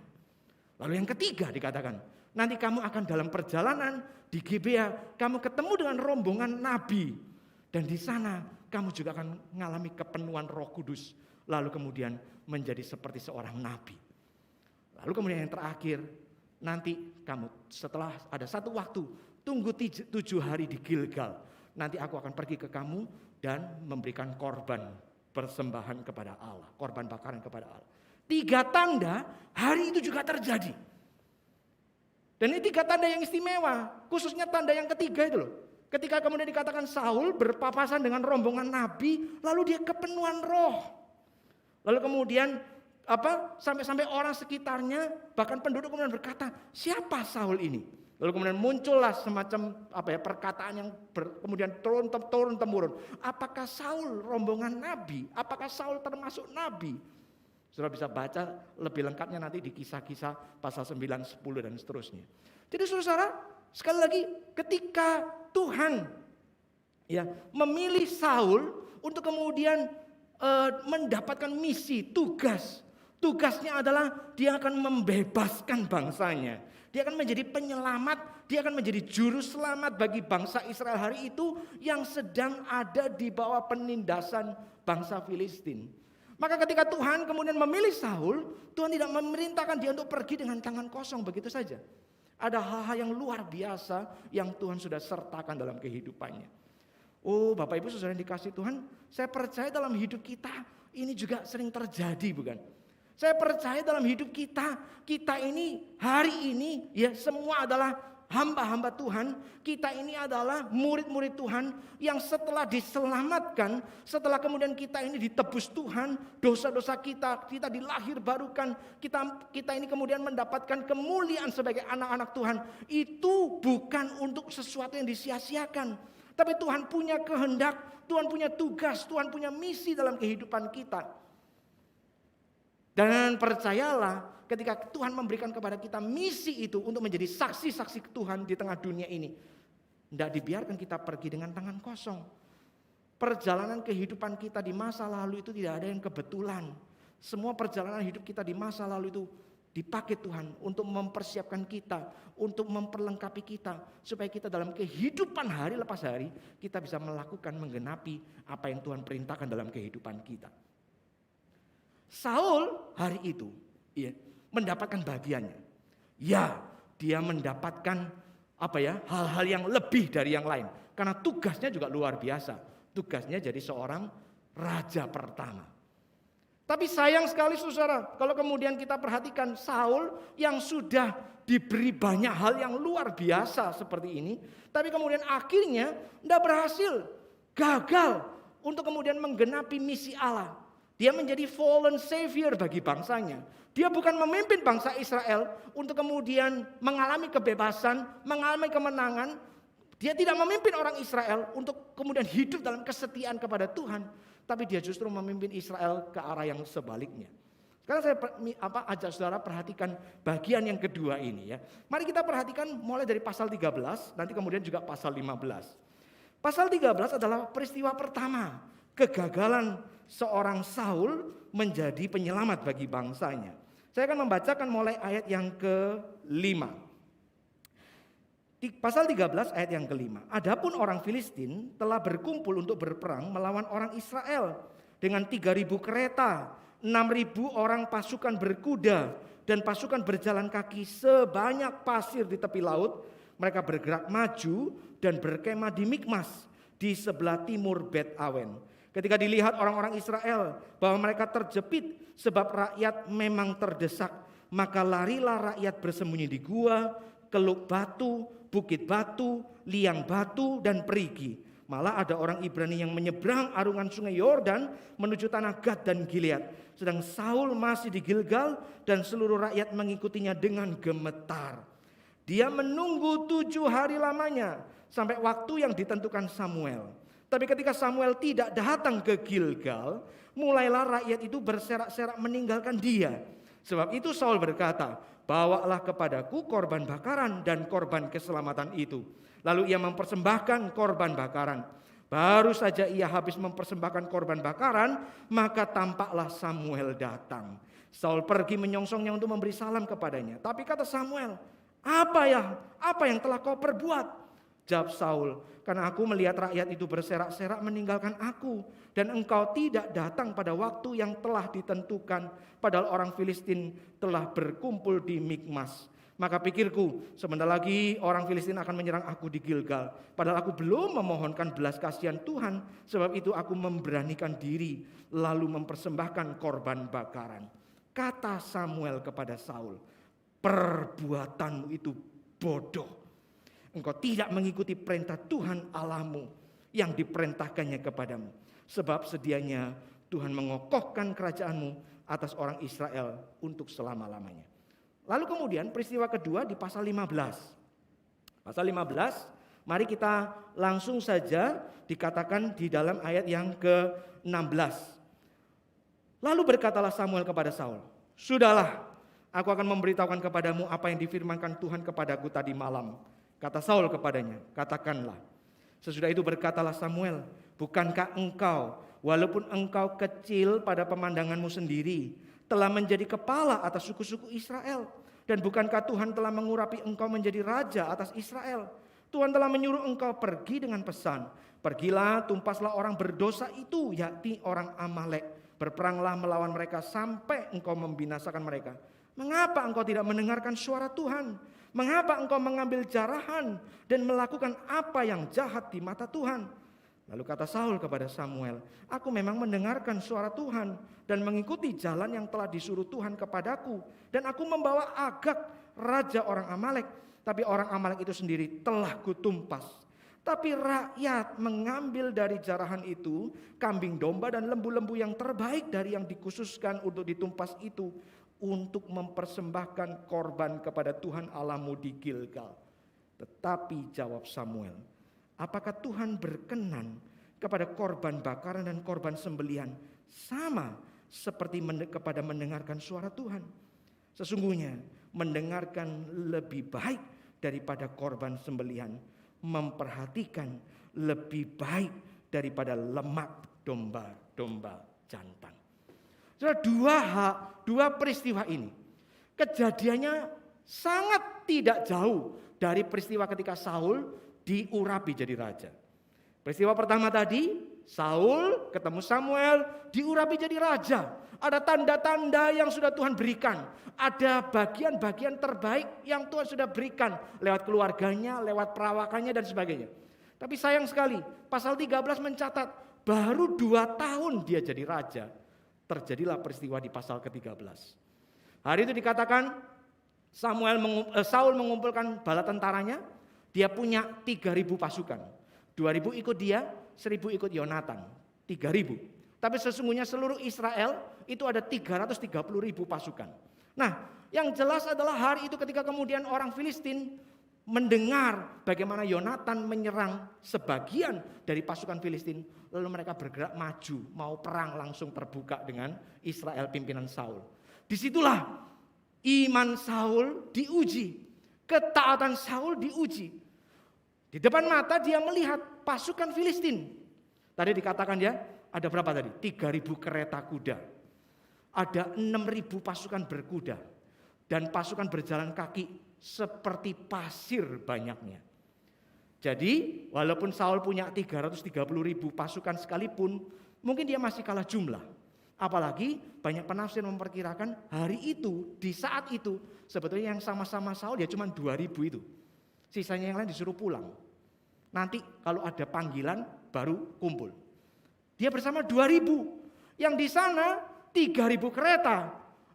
Lalu yang ketiga dikatakan, nanti kamu akan dalam perjalanan di Gibea, kamu ketemu dengan rombongan nabi. Dan di sana kamu juga akan mengalami kepenuhan Roh Kudus. Lalu kemudian menjadi seperti seorang nabi. Lalu kemudian yang terakhir, nanti kamu setelah ada 1 waktu, tunggu 7 hari di Gilgal. Nanti aku akan pergi ke kamu dan memberikan korban persembahan kepada Allah, korban bakaran kepada Allah. 3 tanda hari itu juga terjadi. Dan ini 3 tanda yang istimewa, khususnya tanda yang ketiga itu loh. Ketika kemudian dikatakan Saul berpapasan dengan rombongan nabi, lalu dia kepenuhan roh. Lalu kemudian sampai orang sekitarnya, bahkan penduduk kemudian berkata, siapa Saul ini? Lalu kemudian muncullah semacam perkataan yang kemudian turun temurun. Apakah Saul rombongan nabi? Apakah Saul termasuk nabi? Saudara bisa baca lebih lengkapnya nanti di Kisah-Kisah pasal 9, 10 dan seterusnya. Jadi saudara, sekali lagi ketika Tuhan memilih Saul untuk kemudian mendapatkan misi, tugasnya adalah dia akan membebaskan bangsanya. Dia akan menjadi penyelamat, dia akan menjadi juru selamat bagi bangsa Israel hari itu yang sedang ada di bawah penindasan bangsa Filistin. Maka ketika Tuhan kemudian memilih Saul, Tuhan tidak memerintahkan dia untuk pergi dengan tangan kosong begitu saja. Ada hal-hal yang luar biasa yang Tuhan sudah sertakan dalam kehidupannya. Oh Bapak Ibu Saudara yang dikasihi Tuhan, saya percaya dalam hidup kita ini juga sering terjadi bukan? Saya percaya dalam hidup kita ini hari ini semua adalah hamba-hamba Tuhan. Kita ini adalah murid-murid Tuhan yang setelah diselamatkan, setelah kemudian kita ini ditebus Tuhan, dosa-dosa kita dilahir barukan, kita ini kemudian mendapatkan kemuliaan sebagai anak-anak Tuhan. Itu bukan untuk sesuatu yang disia-siakan, tapi Tuhan punya kehendak, Tuhan punya tugas, Tuhan punya misi dalam kehidupan kita. Dan percayalah ketika Tuhan memberikan kepada kita misi itu untuk menjadi saksi-saksi Tuhan di tengah dunia ini, tidak dibiarkan kita pergi dengan tangan kosong. Perjalanan kehidupan kita di masa lalu itu tidak ada yang kebetulan. Semua perjalanan hidup kita di masa lalu itu dipakai Tuhan untuk mempersiapkan kita, untuk memperlengkapi kita, supaya kita dalam kehidupan hari lepas hari kita bisa melakukan, menggenapi apa yang Tuhan perintahkan dalam kehidupan kita. Saul hari itu mendapatkan bagiannya. Ya, dia mendapatkan hal-hal yang lebih dari yang lain. Karena tugasnya juga luar biasa. Tugasnya jadi seorang raja pertama. Tapi sayang sekali saudara, kalau kemudian kita perhatikan Saul yang sudah diberi banyak hal yang luar biasa seperti ini, tapi kemudian akhirnya tidak berhasil, gagal untuk kemudian menggenapi misi Allah. Dia menjadi fallen savior bagi bangsanya. Dia bukan memimpin bangsa Israel untuk kemudian mengalami kebebasan, mengalami kemenangan. Dia tidak memimpin orang Israel untuk kemudian hidup dalam kesetiaan kepada Tuhan. Tapi dia justru memimpin Israel ke arah yang sebaliknya. Sekarang saya ajak saudara perhatikan bagian yang kedua ini ya. Mari kita perhatikan mulai dari pasal 13, nanti kemudian juga pasal 15. Pasal 13 adalah peristiwa pertama kegagalan seorang Saul menjadi penyelamat bagi bangsanya. Saya akan membacakan mulai ayat yang ke-5. Pasal 13 ayat yang ke-5. Adapun orang Filistin telah berkumpul untuk berperang melawan orang Israel dengan 3.000 kereta, 6.000 orang pasukan berkuda, dan pasukan berjalan kaki sebanyak pasir di tepi laut. Mereka bergerak maju dan berkemah di Mikmas di sebelah timur Bet Awen. Ketika dilihat orang-orang Israel bahwa mereka terjepit sebab rakyat memang terdesak, maka larilah rakyat bersembunyi di gua, Keluk Batu, Bukit Batu, Liang Batu, dan Perigi. Malah ada orang Ibrani yang menyeberang arungan sungai Yordan menuju tanah Gad dan Gilead. Sedang Saul masih di Gilgal dan seluruh rakyat mengikutinya dengan gemetar. Dia menunggu 7 hari lamanya sampai waktu yang ditentukan Samuel. Tapi ketika Samuel tidak datang ke Gilgal, mulailah rakyat itu berserak-serak meninggalkan dia. Sebab itu Saul berkata, bawalah kepadaku korban bakaran dan korban keselamatan itu. Lalu ia mempersembahkan korban bakaran. Baru saja ia habis mempersembahkan korban bakaran, maka tampaklah Samuel datang. Saul pergi menyongsongnya untuk memberi salam kepadanya. Tapi kata Samuel, apa yang telah kau perbuat? Jawab Saul, karena aku melihat rakyat itu berserak-serak meninggalkan aku, dan engkau tidak datang pada waktu yang telah ditentukan, padahal orang Filistin telah berkumpul di Mikmas. Maka pikirku, sebentar lagi orang Filistin akan menyerang aku di Gilgal, padahal aku belum memohonkan belas kasihan Tuhan, sebab itu aku memberanikan diri lalu mempersembahkan korban bakaran. Kata Samuel kepada Saul, perbuatanmu itu bodoh. Engkau tidak mengikuti perintah Tuhan Allahmu yang diperintahkannya kepadamu. Sebab sedianya Tuhan mengokohkan kerajaanmu atas orang Israel untuk selama-lamanya. Lalu kemudian peristiwa kedua di pasal 15. Pasal 15, mari kita langsung saja dikatakan di dalam ayat yang ke-16. Lalu berkatalah Samuel kepada Saul, sudahlah, aku akan memberitahukan kepadamu apa yang difirmankan Tuhan kepadaku tadi malam. Kata Saul kepadanya, katakanlah. Sesudah itu berkatalah Samuel, bukankah engkau, walaupun engkau kecil pada pemandanganmu sendiri, telah menjadi kepala atas suku-suku Israel? Dan bukankah Tuhan telah mengurapi engkau menjadi raja atas Israel? Tuhan telah menyuruh engkau pergi dengan pesan, pergilah, tumpaslah orang berdosa itu, yakni orang Amalek. Berperanglah melawan mereka sampai engkau membinasakan mereka. Mengapa engkau tidak mendengarkan suara Tuhan? Mengapa engkau mengambil jarahan dan melakukan apa yang jahat di mata Tuhan? Lalu kata Saul kepada Samuel, aku memang mendengarkan suara Tuhan dan mengikuti jalan yang telah disuruh Tuhan kepadaku. Dan aku membawa Agag, raja orang Amalek. Tapi orang Amalek itu sendiri telah kutumpas. Tapi rakyat mengambil dari jarahan itu kambing domba dan lembu-lembu yang terbaik dari yang dikhususkan untuk ditumpas itu, untuk mempersembahkan korban kepada Tuhan Allahmu di Gilgal. Tetapi jawab Samuel, apakah Tuhan berkenan kepada korban bakaran dan korban sembelihan sama seperti kepada mendengarkan suara Tuhan? Sesungguhnya mendengarkan lebih baik daripada korban sembelihan, memperhatikan lebih baik daripada lemak domba-domba jantan. Dua peristiwa ini kejadiannya sangat tidak jauh dari peristiwa ketika Saul diurapi jadi raja. Peristiwa pertama tadi, Saul ketemu Samuel, diurapi jadi raja. Ada tanda-tanda yang sudah Tuhan berikan. Ada bagian-bagian terbaik yang Tuhan sudah berikan lewat keluarganya, lewat perawakannya dan sebagainya. Tapi sayang sekali, pasal 13 mencatat baru 2 tahun dia jadi raja. Terjadilah peristiwa di pasal ke-13. Hari itu dikatakan Saul mengumpulkan bala tentaranya. Dia punya 3.000 pasukan. 2.000 ikut dia, 1.000 ikut Yonatan. 3.000. Tapi sesungguhnya seluruh Israel itu ada 330.000 pasukan. Nah, yang jelas adalah hari itu ketika kemudian orang Filistin mendengar bagaimana Yonatan menyerang sebagian dari pasukan Filistin, lalu mereka bergerak maju, mau perang langsung terbuka dengan Israel pimpinan Saul. Disitulah iman Saul diuji, ketaatan Saul diuji. Di depan mata dia melihat pasukan Filistin. Tadi dikatakan ya, ada berapa tadi? 3.000 kereta kuda. Ada 6.000 pasukan berkuda. Dan pasukan berjalan kaki seperti pasir banyaknya. Jadi walaupun Saul punya 330.000 pasukan sekalipun, mungkin dia masih kalah jumlah. Apalagi banyak penafsir memperkirakan hari itu, di saat itu, sebetulnya yang sama-sama Saul ya cuma 2.000 itu. Sisanya yang lain disuruh pulang. Nanti kalau ada panggilan baru kumpul. Dia bersama 2.000. Yang di sana 3.000 kereta,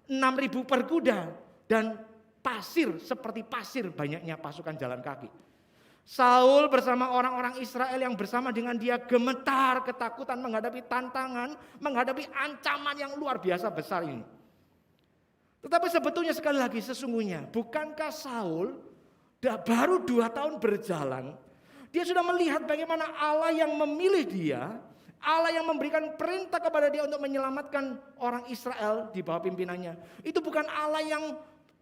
6.000 perkuda, dan pasir seperti pasir banyaknya pasukan jalan kaki. Saul bersama orang-orang Israel yang bersama dengan dia gemetar ketakutan menghadapi tantangan, menghadapi ancaman yang luar biasa besar ini. Tetapi sebetulnya sekali lagi sesungguhnya, bukankah Saul baru 2 tahun berjalan, dia sudah melihat bagaimana Allah yang memilih dia, Allah yang memberikan perintah kepada dia untuk menyelamatkan orang Israel di bawah pimpinannya. Itu bukan Allah yang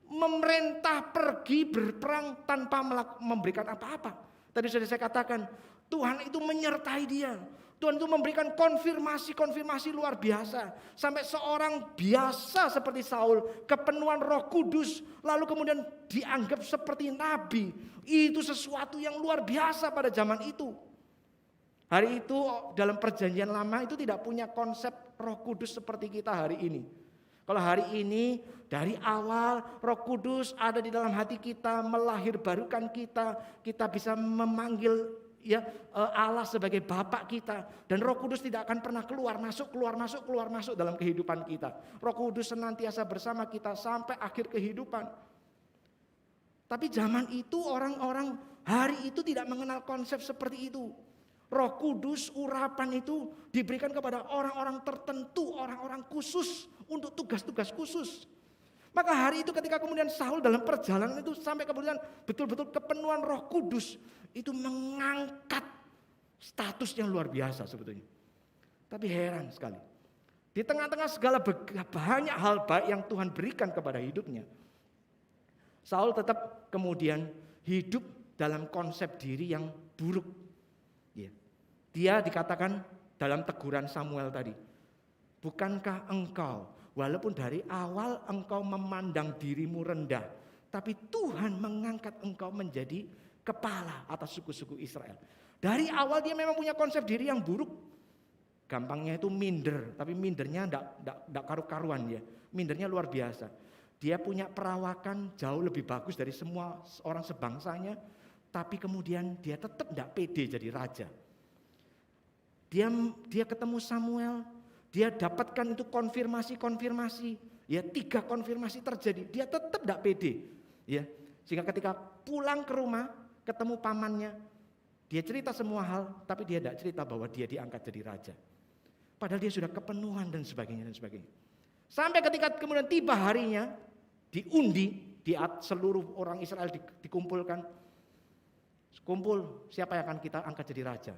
memerintah pergi berperang tanpa memberikan apa-apa. Tadi sudah saya katakan, Tuhan itu menyertai dia. Tuhan itu memberikan konfirmasi luar biasa. Sampai seorang biasa seperti Saul, kepenuhan Roh Kudus, lalu kemudian dianggap seperti nabi. Itu sesuatu yang luar biasa pada zaman itu. Hari itu dalam perjanjian lama itu tidak punya konsep Roh Kudus seperti kita hari ini. Kalau hari ini dari awal Roh Kudus ada di dalam hati kita, melahirbarukan kita, kita bisa memanggil Allah sebagai Bapa kita, dan Roh Kudus tidak akan pernah keluar masuk dalam kehidupan kita. Roh Kudus senantiasa bersama kita sampai akhir kehidupan. Tapi zaman itu orang-orang hari itu tidak mengenal konsep seperti itu. Roh Kudus, urapan itu diberikan kepada orang-orang tertentu, orang-orang khusus untuk tugas-tugas khusus. Maka hari itu ketika kemudian Saul dalam perjalanan itu sampai kemudian betul-betul kepenuhan Roh Kudus itu mengangkat status yang luar biasa sebetulnya. Tapi heran sekali. Di tengah-tengah segala banyak hal baik yang Tuhan berikan kepada hidupnya, Saul tetap kemudian hidup dalam konsep diri yang buruk. Dia dikatakan dalam teguran Samuel tadi, bukankah engkau, walaupun dari awal engkau memandang dirimu rendah, tapi Tuhan mengangkat engkau menjadi kepala atas suku-suku Israel. Dari awal dia memang punya konsep diri yang buruk. Gampangnya itu minder, tapi mindernya enggak karu-karuan ya. Mindernya luar biasa. Dia punya perawakan jauh lebih bagus dari semua orang sebangsanya, tapi kemudian dia tetap enggak pede jadi raja. Dia ketemu Samuel, dia dapatkan itu konfirmasi, ya 3 konfirmasi terjadi, dia tetap tidak pede, ya. Sehingga ketika pulang ke rumah, ketemu pamannya, dia cerita semua hal, tapi dia tidak cerita bahwa dia diangkat jadi raja. Padahal dia sudah kepenuhan dan sebagainya. Sampai ketika kemudian tiba harinya, diundi, seluruh orang Israel dikumpulkan, kumpul siapa yang akan kita angkat jadi raja.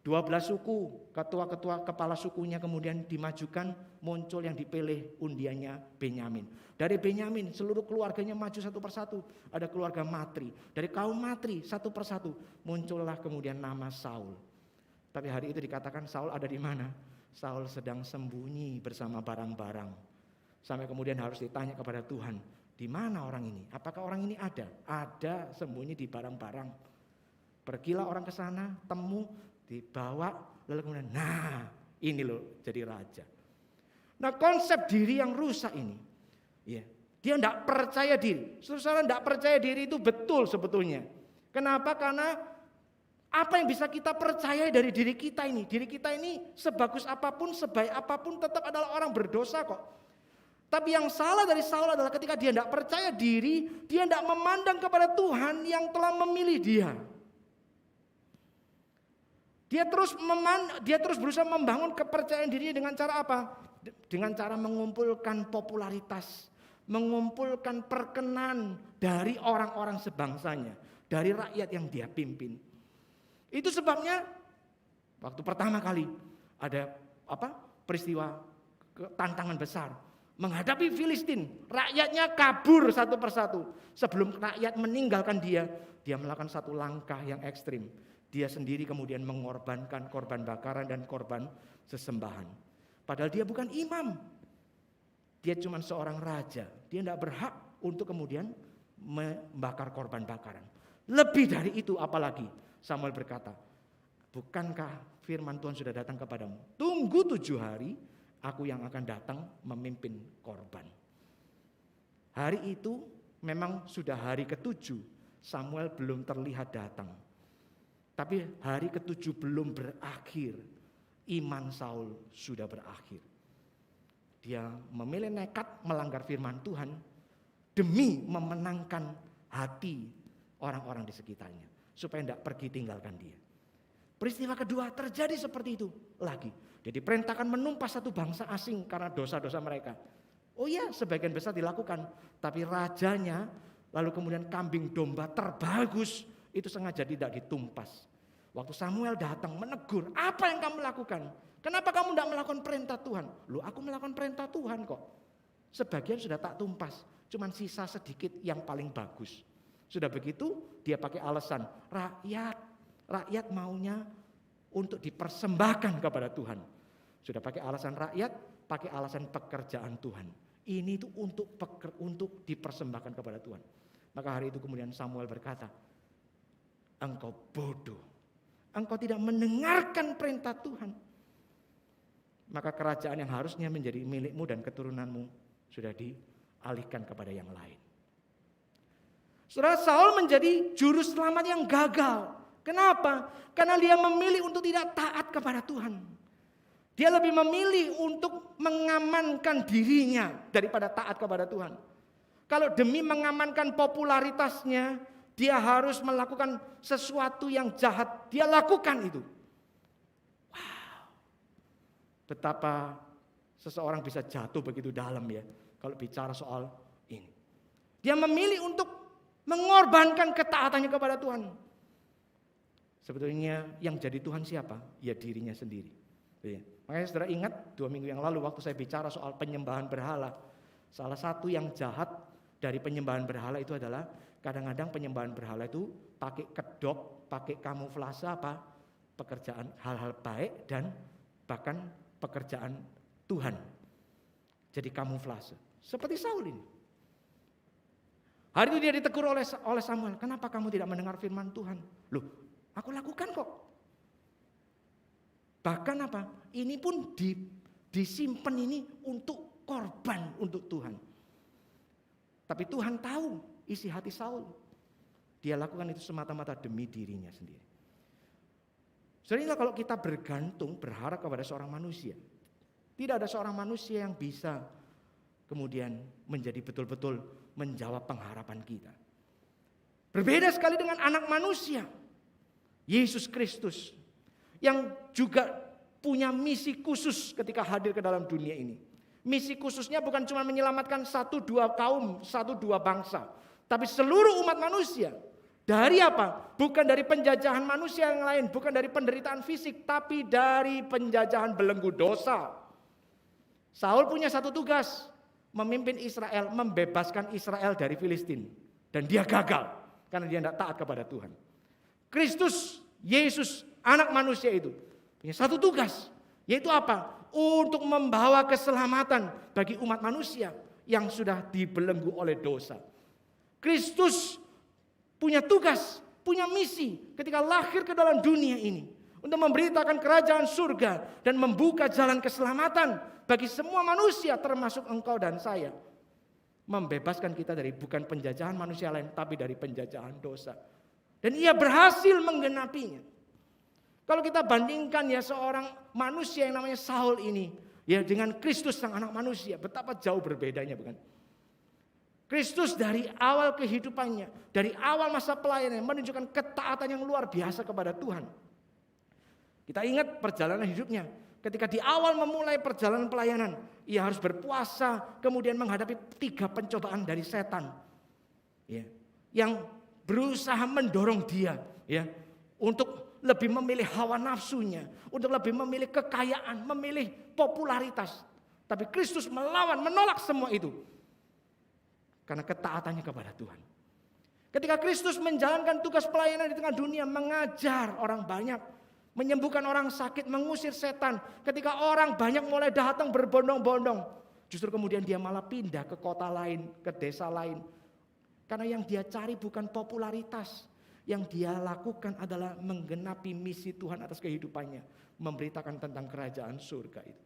12 suku, ketua-ketua kepala sukunya kemudian dimajukan, muncul yang dipilih undiannya Benyamin. Dari Benyamin seluruh keluarganya maju satu persatu, ada keluarga Matri. Dari kaum Matri satu persatu muncullah kemudian nama Saul. Tapi hari itu dikatakan Saul ada di mana? Saul sedang sembunyi bersama barang-barang. Sampai kemudian harus ditanya kepada Tuhan, di mana orang ini? Apakah orang ini ada? Ada, sembunyi di barang-barang. Pergilah orang ke sana, temu, dibawa, lalu kemudian nah ini loh jadi raja. Nah konsep diri yang rusak ini, ya, dia tidak percaya diri. Saudara tidak percaya diri itu betul sebetulnya. Kenapa? Karena apa yang bisa kita percaya dari diri kita ini? Diri kita ini sebagus apapun, sebaik apapun tetap adalah orang berdosa kok. Tapi yang salah dari Saul adalah ketika dia tidak percaya diri, dia tidak memandang kepada Tuhan yang telah memilih dia. Dia terus berusaha membangun kepercayaan dirinya dengan cara apa? Dengan cara mengumpulkan popularitas, mengumpulkan perkenan dari orang-orang sebangsanya, dari rakyat yang dia pimpin. Itu sebabnya waktu pertama kali ada peristiwa tantangan besar menghadapi Filistin, rakyatnya kabur satu persatu. Sebelum rakyat meninggalkan dia melakukan satu langkah yang ekstrim. dia sendiri kemudian mengorbankan korban bakaran dan korban sesembahan. Padahal dia bukan imam. Dia cuma seorang raja. Dia tidak berhak untuk kemudian membakar korban bakaran. Lebih dari itu apalagi Samuel berkata, bukankah firman Tuhan sudah datang kepadamu? Tunggu 7 hari, aku yang akan datang memimpin korban. Hari itu memang sudah hari ke-7, Samuel belum terlihat datang. Tapi hari ke-7 belum berakhir, iman Saul sudah berakhir. Dia memilih nekat melanggar firman Tuhan demi memenangkan hati orang-orang di sekitarnya, supaya tidak pergi tinggalkan dia. Peristiwa kedua terjadi seperti itu lagi. Dia diperintahkan menumpas satu bangsa asing karena dosa-dosa mereka. Oh iya, sebagian besar dilakukan, tapi rajanya lalu kemudian kambing domba terbagus itu sengaja tidak ditumpas. Waktu Samuel datang menegur, apa yang kamu lakukan? Kenapa kamu tidak melakukan perintah Tuhan? Loh, aku melakukan perintah Tuhan kok. Sebagian sudah tak tumpas, cuman sisa sedikit yang paling bagus. Sudah begitu dia pakai alasan rakyat maunya untuk dipersembahkan kepada Tuhan. Sudah pakai alasan rakyat, pakai alasan pekerjaan Tuhan. Ini itu untuk dipersembahkan kepada Tuhan. Maka hari itu kemudian Samuel berkata, engkau bodoh. Engkau tidak mendengarkan perintah Tuhan. Maka kerajaan yang harusnya menjadi milikmu dan keturunanmu sudah dialihkan kepada yang lain. Saudara, Saul menjadi juru selamat yang gagal. Kenapa? Karena dia memilih untuk tidak taat kepada Tuhan. Dia lebih memilih untuk mengamankan dirinya daripada taat kepada Tuhan. Kalau demi mengamankan popularitasnya, dia harus melakukan sesuatu yang jahat. Dia lakukan itu. Wow. Betapa seseorang bisa jatuh begitu dalam ya. Kalau bicara soal ini. Dia memilih untuk mengorbankan ketaatannya kepada Tuhan. Sebetulnya yang jadi Tuhan siapa? Ya dirinya sendiri. Ya. Makanya saudara ingat 2 minggu yang lalu waktu saya bicara soal penyembahan berhala. Salah satu yang jahat dari penyembahan berhala itu adalah kadang-kadang penyembahan berhala itu pakai kedok, pakai kamuflase apa? Pekerjaan hal-hal baik dan bahkan pekerjaan Tuhan. Jadi kamuflase. Seperti Saul ini. Hari itu dia ditegur oleh Samuel. Kenapa kamu tidak mendengar firman Tuhan? Loh, aku lakukan kok. Bahkan apa? Ini pun disimpan ini untuk korban untuk Tuhan. Tapi Tuhan tahu isi hati Saul. Dia lakukan itu semata-mata demi dirinya sendiri. Sebenarnya kalau kita bergantung, berharap kepada seorang manusia, tidak ada seorang manusia yang bisa kemudian menjadi betul-betul menjawab pengharapan kita. Berbeda sekali dengan anak manusia, Yesus Kristus, yang juga punya misi khusus ketika hadir ke dalam dunia ini. Misi khususnya bukan cuma menyelamatkan 1-2 kaum, 1-2 bangsa, tapi seluruh umat manusia. Dari apa? Bukan dari penjajahan manusia yang lain, bukan dari penderitaan fisik, tapi dari penjajahan belenggu dosa. Saul punya satu tugas, memimpin Israel, membebaskan Israel dari Filistin. Dan dia gagal, karena dia tidak taat kepada Tuhan. Kristus, Yesus, anak manusia itu, punya satu tugas, yaitu apa? Untuk membawa keselamatan bagi umat manusia yang sudah dibelenggu oleh dosa. Kristus punya tugas, punya misi ketika lahir ke dalam dunia ini. Untuk memberitakan kerajaan surga dan membuka jalan keselamatan bagi semua manusia termasuk engkau dan saya. Membebaskan kita dari bukan penjajahan manusia lain tapi dari penjajahan dosa. Dan ia berhasil menggenapinya. Kalau kita bandingkan ya seorang manusia yang namanya Saul ini ya dengan Kristus sang anak manusia, betapa jauh berbedanya bukan? Kristus dari awal kehidupannya, dari awal masa pelayanannya menunjukkan ketaatan yang luar biasa kepada Tuhan. Kita ingat perjalanan hidupnya. Ketika di awal memulai perjalanan pelayanan, ia harus berpuasa, kemudian menghadapi 3 pencobaan dari setan, ya, yang berusaha mendorong dia, ya, untuk lebih memilih hawa nafsunya, untuk lebih memilih kekayaan, memilih popularitas. Tapi Kristus melawan, menolak semua itu, karena ketaatannya kepada Tuhan. Ketika Kristus menjalankan tugas pelayanan di tengah dunia, mengajar orang banyak, menyembuhkan orang sakit, mengusir setan. Ketika orang banyak mulai datang berbondong-bondong, justru kemudian dia malah pindah ke kota lain, ke desa lain. Karena yang dia cari bukan popularitas. Yang dia lakukan adalah menggenapi misi Tuhan atas kehidupannya. Memberitakan tentang kerajaan surga itu.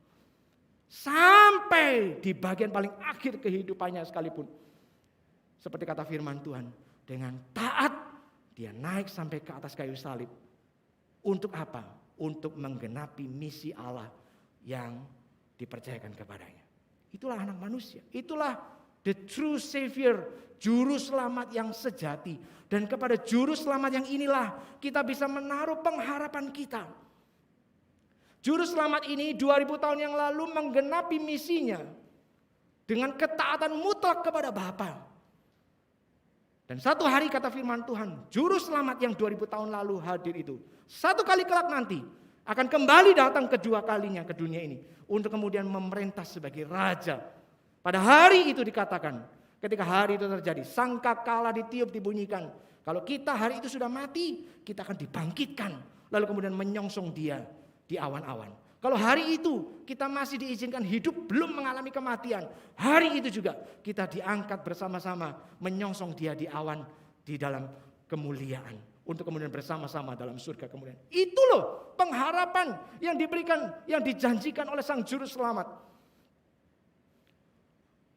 Sampai di bagian paling akhir kehidupannya sekalipun. Seperti kata firman Tuhan. Dengan taat dia naik sampai ke atas kayu salib. Untuk apa? Untuk menggenapi misi Allah yang dipercayakan kepadanya. Itulah anak manusia. Itulah the true savior, juru selamat yang sejati. Dan kepada juru selamat yang inilah kita bisa menaruh pengharapan kita. Juru selamat ini 2000 tahun yang lalu menggenapi misinya dengan ketaatan mutlak kepada Bapa. Dan satu hari kata firman Tuhan, juru selamat yang 2000 tahun lalu hadir itu, satu kali kelak nanti akan kembali datang kedua kalinya ke dunia ini untuk kemudian memerintah sebagai raja. Pada hari itu dikatakan, ketika hari itu terjadi, sangkakala ditiup dibunyikan. Kalau kita hari itu sudah mati, kita akan dibangkitkan. Lalu kemudian menyongsong dia di awan-awan. Kalau hari itu kita masih diizinkan hidup belum mengalami kematian. Hari itu juga kita diangkat bersama-sama menyongsong dia di awan di dalam kemuliaan. Untuk kemudian bersama-sama dalam surga kemudian. Itu loh pengharapan yang diberikan, yang dijanjikan oleh Sang Juru Selamat.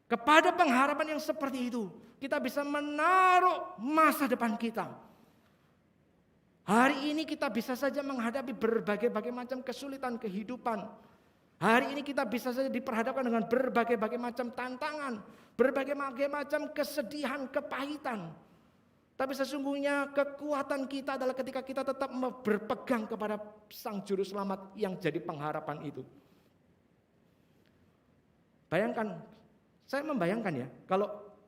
Kepada pengharapan yang seperti itu, kita bisa menaruh masa depan kita. Hari ini kita bisa saja menghadapi berbagai macam kesulitan kehidupan. Hari ini kita bisa saja diperhadapkan dengan berbagai macam tantangan, berbagai macam kesedihan, kepahitan. Tapi sesungguhnya kekuatan kita adalah ketika kita tetap berpegang kepada Sang Juru Selamat yang jadi pengharapan itu. Bayangkan, saya membayangkan ya,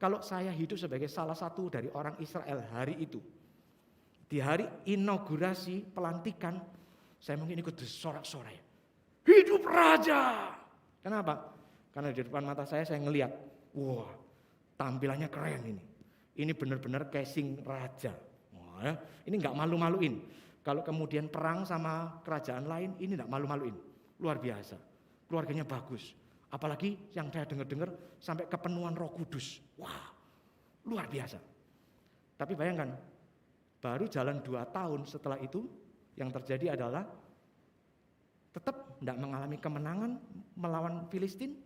kalau saya hidup sebagai salah satu dari orang Israel hari itu. Di hari inaugurasi pelantikan, saya mungkin ikut bersorak-sorai. Hidup raja! Kenapa? Karena di depan mata saya ngelihat, wah tampilannya keren ini. Ini benar-benar casing raja. Wah, ini nggak malu-maluin. Kalau kemudian perang sama kerajaan lain, ini nggak malu-maluin. Luar biasa. Keluarganya bagus. Apalagi yang saya dengar sampai kepenuhan Roh Kudus. Wah, luar biasa. Tapi bayangkan, baru jalan 2 tahun setelah itu yang terjadi adalah tetap tidak mengalami kemenangan melawan Filistin.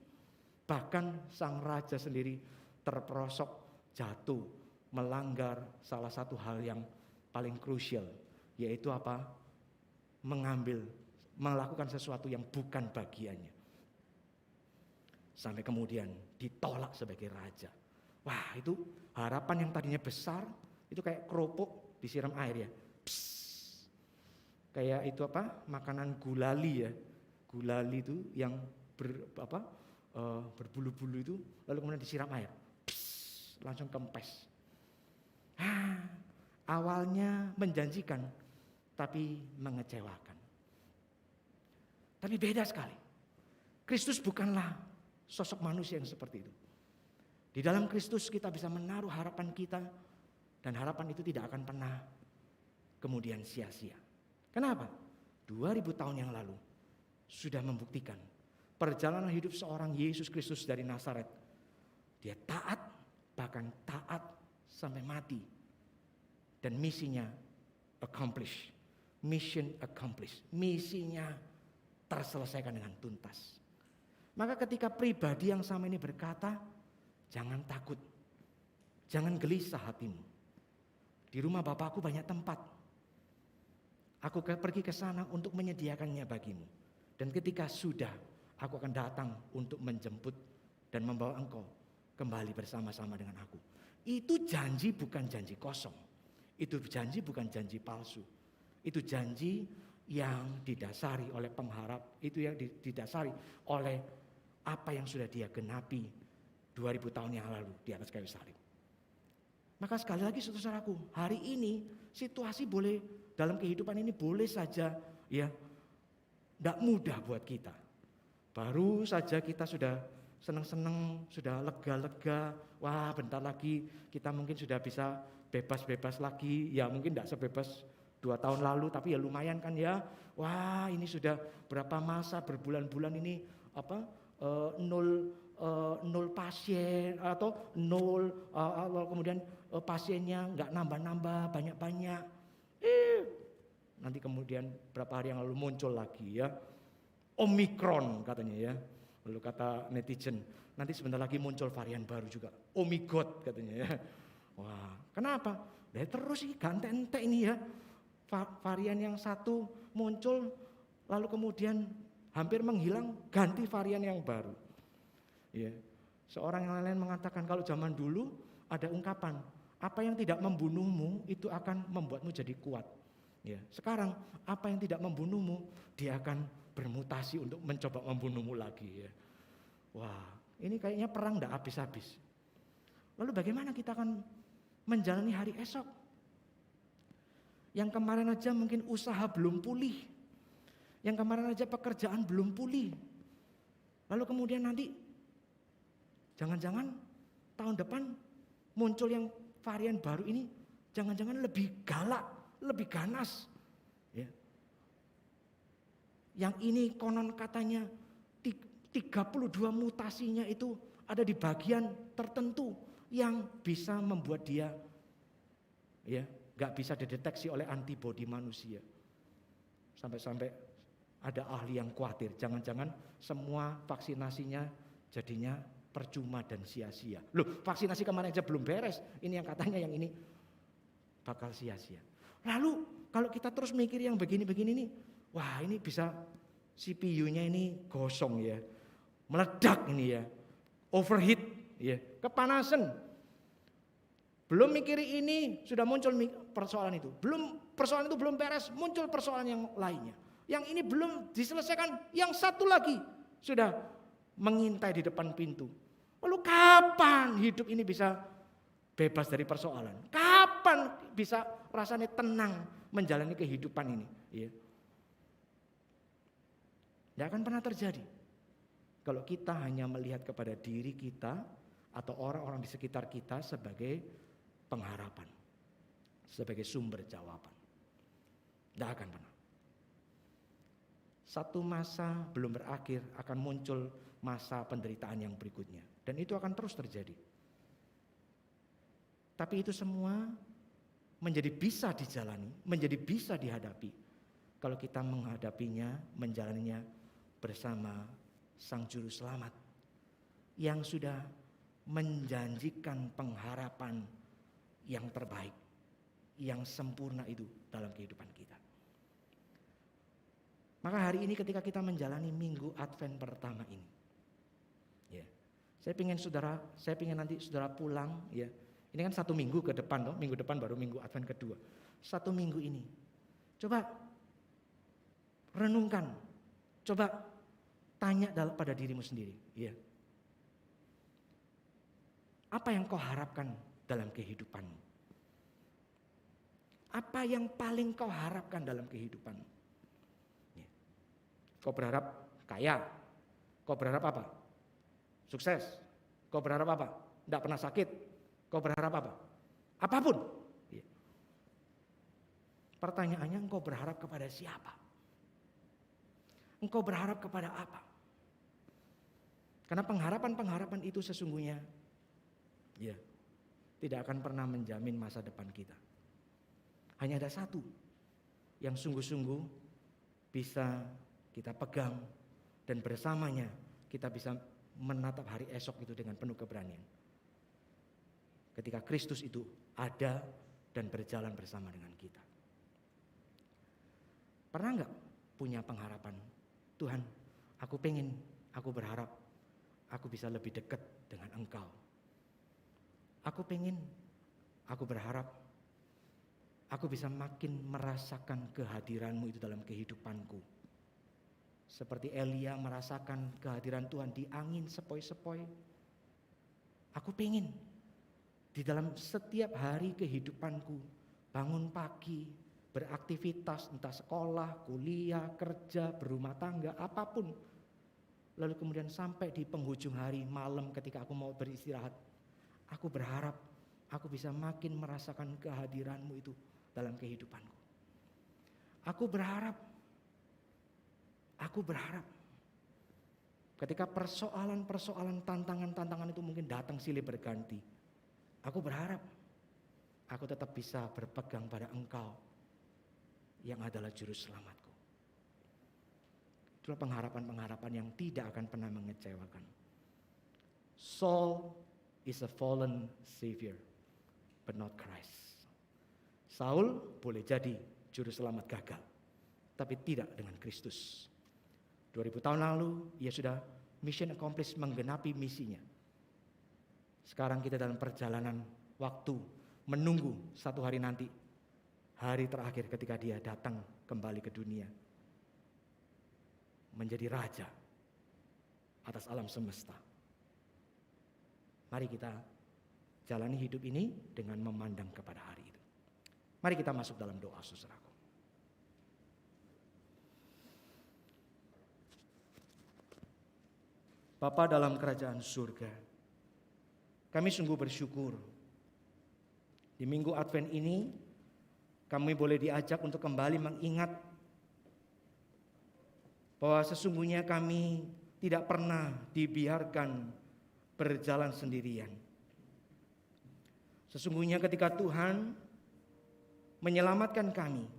Bahkan sang raja sendiri terperosok, jatuh, melanggar salah satu hal yang paling krusial. Yaitu apa? Melakukan sesuatu yang bukan bagiannya. Sampai kemudian ditolak sebagai raja. Wah, itu harapan yang tadinya besar, itu kayak keropok disiram air ya. Psst. Kayak itu apa? Makanan gulali ya. Gulali itu yang berbulu-bulu itu lalu kemudian disiram air. Psst. Langsung kempes. Awalnya menjanjikan tapi mengecewakan. Tapi beda sekali. Kristus bukanlah sosok manusia yang seperti itu. Di dalam Kristus kita bisa menaruh harapan kita. Dan harapan itu tidak akan pernah kemudian sia-sia. Kenapa? 2000 tahun yang lalu sudah membuktikan perjalanan hidup seorang Yesus Kristus dari Nazaret. Dia taat, bahkan taat sampai mati. Dan misinya accomplished. Mission accomplished. Misinya terselesaikan dengan tuntas. Maka ketika pribadi yang sama ini berkata, jangan takut, jangan gelisah hatimu. Di rumah Bapakku banyak tempat. Aku pergi ke sana untuk menyediakannya bagimu. Dan ketika sudah, aku akan datang untuk menjemput dan membawa engkau kembali bersama-sama dengan aku. Itu janji bukan janji kosong. Itu janji bukan janji palsu. Itu janji yang didasari oleh pengharap. Itu yang didasari oleh apa yang sudah dia genapi 2000 tahun yang lalu di atas kayu salib. Maka sekali lagi saudaraku, hari ini situasi boleh dalam kehidupan ini boleh saja ya tidak mudah buat kita. Baru saja kita sudah senang-senang, sudah lega-lega, wah bentar lagi kita mungkin sudah bisa bebas-bebas lagi, ya mungkin tidak sebebas 2 tahun lalu, tapi ya lumayan kan ya. Wah, ini sudah berapa masa, berbulan-bulan ini nol pasien atau nol, kemudian pasiennya nggak nambah-nambah banyak-banyak. Nanti kemudian berapa hari yang lalu muncul lagi ya, Omikron katanya ya. Lalu kata netizen, nanti sebentar lagi muncul varian baru juga, Omigot katanya ya. Wah, kenapa? Terus sih ganteng-entek ini ya. Varian yang satu muncul, lalu kemudian hampir menghilang, ganti varian yang baru. Ya. Seorang yang lain mengatakan kalau zaman dulu ada ungkapan, apa yang tidak membunuhmu itu akan membuatmu jadi kuat. Ya. Sekarang apa yang tidak membunuhmu, dia akan bermutasi untuk mencoba membunuhmu lagi. Ya. Wah, ini kayaknya perang tidak habis-habis. Lalu bagaimana kita akan menjalani hari esok? Yang kemarin aja mungkin usaha belum pulih. Yang kemarin aja pekerjaan belum pulih. Lalu kemudian nanti jangan-jangan tahun depan muncul yang varian baru ini, jangan-jangan lebih galak, lebih ganas. Ya. Yang ini konon katanya 32 mutasinya itu ada di bagian tertentu yang bisa membuat dia ya gak bisa dideteksi oleh antibodi manusia. Sampai-sampai ada ahli yang khawatir, jangan-jangan semua vaksinasinya jadinya percuma dan sia-sia. Loh, vaksinasi kemarin aja belum beres, ini yang katanya yang ini bakal sia-sia. Lalu kalau kita terus mikir yang begini-begini nih, wah ini bisa CPU-nya ini gosong ya, meledak ini ya, overheat ya, kepanasan. Belum mikiri ini, sudah muncul persoalan itu. Persoalan itu belum beres, muncul persoalan yang lainnya. Yang ini belum diselesaikan, yang satu lagi sudah mengintai di depan pintu. Lalu kapan hidup ini bisa bebas dari persoalan? Kapan bisa rasanya tenang menjalani kehidupan ini? Ya. Tidak akan pernah terjadi. Kalau kita hanya melihat kepada diri kita atau orang-orang di sekitar kita sebagai pengharapan, sebagai sumber jawaban. Tidak akan pernah. Satu masa belum berakhir, akan muncul masa penderitaan yang berikutnya. Dan itu akan terus terjadi. Tapi itu semua menjadi bisa dijalani, menjadi bisa dihadapi. Kalau kita menghadapinya, menjalaninya bersama Sang Juru Selamat. Yang sudah menjanjikan pengharapan yang terbaik, yang sempurna itu dalam kehidupan kita. Maka hari ini ketika kita menjalani minggu Advent pertama ini, ya, saya ingin nanti saudara pulang, ya. Ini kan 1 minggu ke depan, minggu depan baru minggu Advent kedua. 1 minggu ini, coba renungkan, coba tanya pada dirimu sendiri, ya. Apa yang kau harapkan dalam kehidupanmu? Apa yang paling kau harapkan dalam kehidupanmu? Ya. Kau berharap kaya? Kau berharap apa? Sukses? Kau berharap apa? Tidak pernah sakit? Kau berharap apa? Apapun. Ya. Pertanyaannya, engkau berharap kepada siapa? Engkau berharap kepada apa? Karena pengharapan-pengharapan itu sesungguhnya ya tidak akan pernah menjamin masa depan kita. Hanya ada satu yang sungguh-sungguh bisa kita pegang dan bersamanya kita bisa menatap hari esok itu dengan penuh keberanian. Ketika Kristus itu ada dan berjalan bersama dengan kita. Pernah enggak punya pengharapan? Tuhan, aku berharap aku bisa lebih dekat dengan Engkau. Aku berharap aku bisa makin merasakan kehadiran-Mu itu dalam kehidupanku. Seperti Elia merasakan kehadiran Tuhan di angin sepoi-sepoi. Aku pengen di dalam setiap hari kehidupanku, bangun pagi, beraktivitas, entah sekolah, kuliah, kerja, berumah tangga, apapun. Lalu kemudian sampai di penghujung hari malam ketika aku mau beristirahat, aku berharap aku bisa makin merasakan kehadiran-Mu itu dalam kehidupanku. Aku berharap ketika persoalan-persoalan, tantangan-tantangan itu mungkin datang silih berganti, aku berharap aku tetap bisa berpegang pada Engkau yang adalah juru selamatku. Itulah pengharapan-pengharapan yang tidak akan pernah mengecewakan. Saul is a fallen savior, but not Christ. Saul boleh jadi juru selamat gagal, tapi tidak dengan Kristus. 2000 tahun lalu ia sudah mission accomplished, menggenapi misinya. Sekarang kita dalam perjalanan waktu menunggu satu hari nanti, hari terakhir ketika dia datang kembali ke dunia, menjadi raja atas alam semesta. Mari kita jalani hidup ini dengan memandang kepada hari itu. Mari kita masuk dalam doa, saudaraku. Bapa dalam kerajaan surga, kami sungguh bersyukur di minggu Advent ini kami boleh diajak untuk kembali mengingat bahwa sesungguhnya kami tidak pernah dibiarkan berjalan sendirian. Sesungguhnya ketika Tuhan menyelamatkan kami,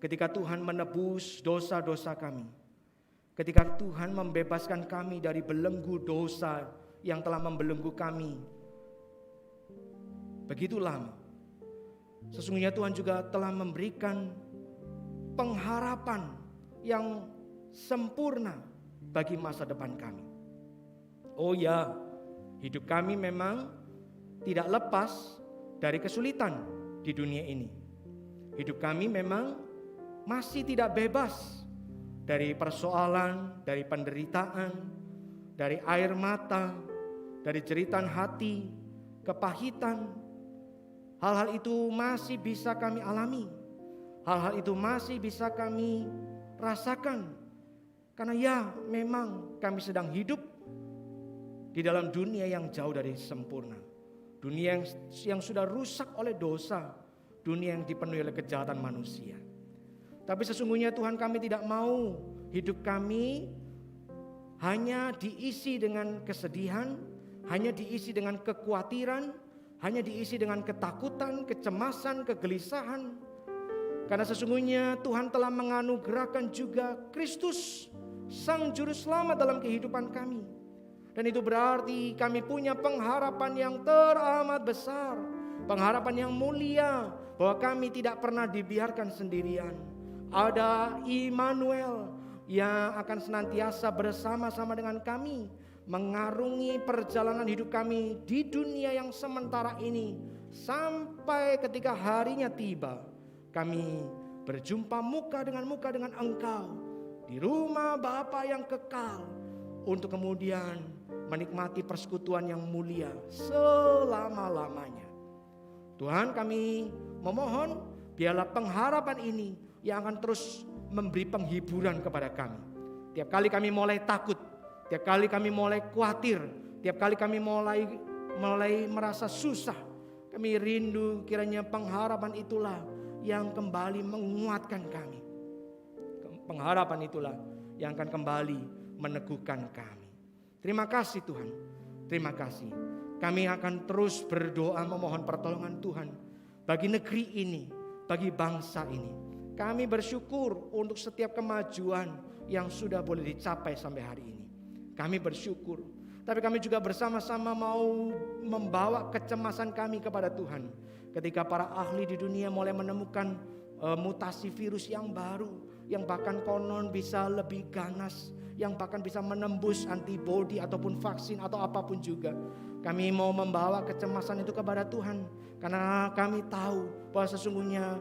ketika Tuhan menebus dosa-dosa kami, ketika Tuhan membebaskan kami dari belenggu dosa yang telah membelenggu kami begitu lama, sesungguhnya Tuhan juga telah memberikan pengharapan yang sempurna bagi masa depan kami. Oh ya, hidup kami memang tidak lepas dari kesulitan di dunia ini. Hidup kami memang masih tidak bebas dari persoalan, dari penderitaan, dari air mata, dari jeritan hati, kepahitan. Hal-hal itu masih bisa kami alami. Hal-hal itu masih bisa kami rasakan. Karena ya, memang kami sedang hidup di dalam dunia yang jauh dari sempurna. Dunia yang sudah rusak oleh dosa. Dunia yang dipenuhi oleh kejahatan manusia. Tapi sesungguhnya Tuhan, kami tidak mau hidup kami hanya diisi dengan kesedihan, hanya diisi dengan kekhawatiran, hanya diisi dengan ketakutan, kecemasan, kegelisahan. Karena sesungguhnya Tuhan telah menganugerahkan juga Kristus, Sang Juru Selamat dalam kehidupan kami. Dan itu berarti kami punya pengharapan yang teramat besar, pengharapan yang mulia, bahwa kami tidak pernah dibiarkan sendirian. Ada Immanuel yang akan senantiasa bersama-sama dengan kami, mengarungi perjalanan hidup kami di dunia yang sementara ini, sampai ketika harinya tiba, kami berjumpa muka dengan Engkau di rumah Bapa yang kekal, untuk kemudian menikmati persekutuan yang mulia selama-lamanya. Tuhan, kami memohon biarlah pengharapan ini yang akan terus memberi penghiburan kepada kami. Tiap kali kami mulai takut, tiap kali kami mulai khawatir, tiap kali kami mulai merasa susah, kami rindu kiranya pengharapan itulah yang kembali menguatkan kami. Pengharapan itulah yang akan kembali meneguhkan kami. Terima kasih Tuhan, terima kasih. Kami akan terus berdoa memohon pertolongan Tuhan bagi negeri ini, bagi bangsa ini. Kami bersyukur untuk setiap kemajuan yang sudah boleh dicapai sampai hari ini. Kami bersyukur, tapi kami juga bersama-sama mau membawa kecemasan kami kepada Tuhan. Ketika para ahli di dunia mulai menemukan mutasi virus yang baru, yang bahkan konon bisa lebih ganas, yang bahkan bisa menembus antibodi ataupun vaksin atau apapun juga. Kami mau membawa kecemasan itu kepada Tuhan, karena kami tahu bahwa sesungguhnya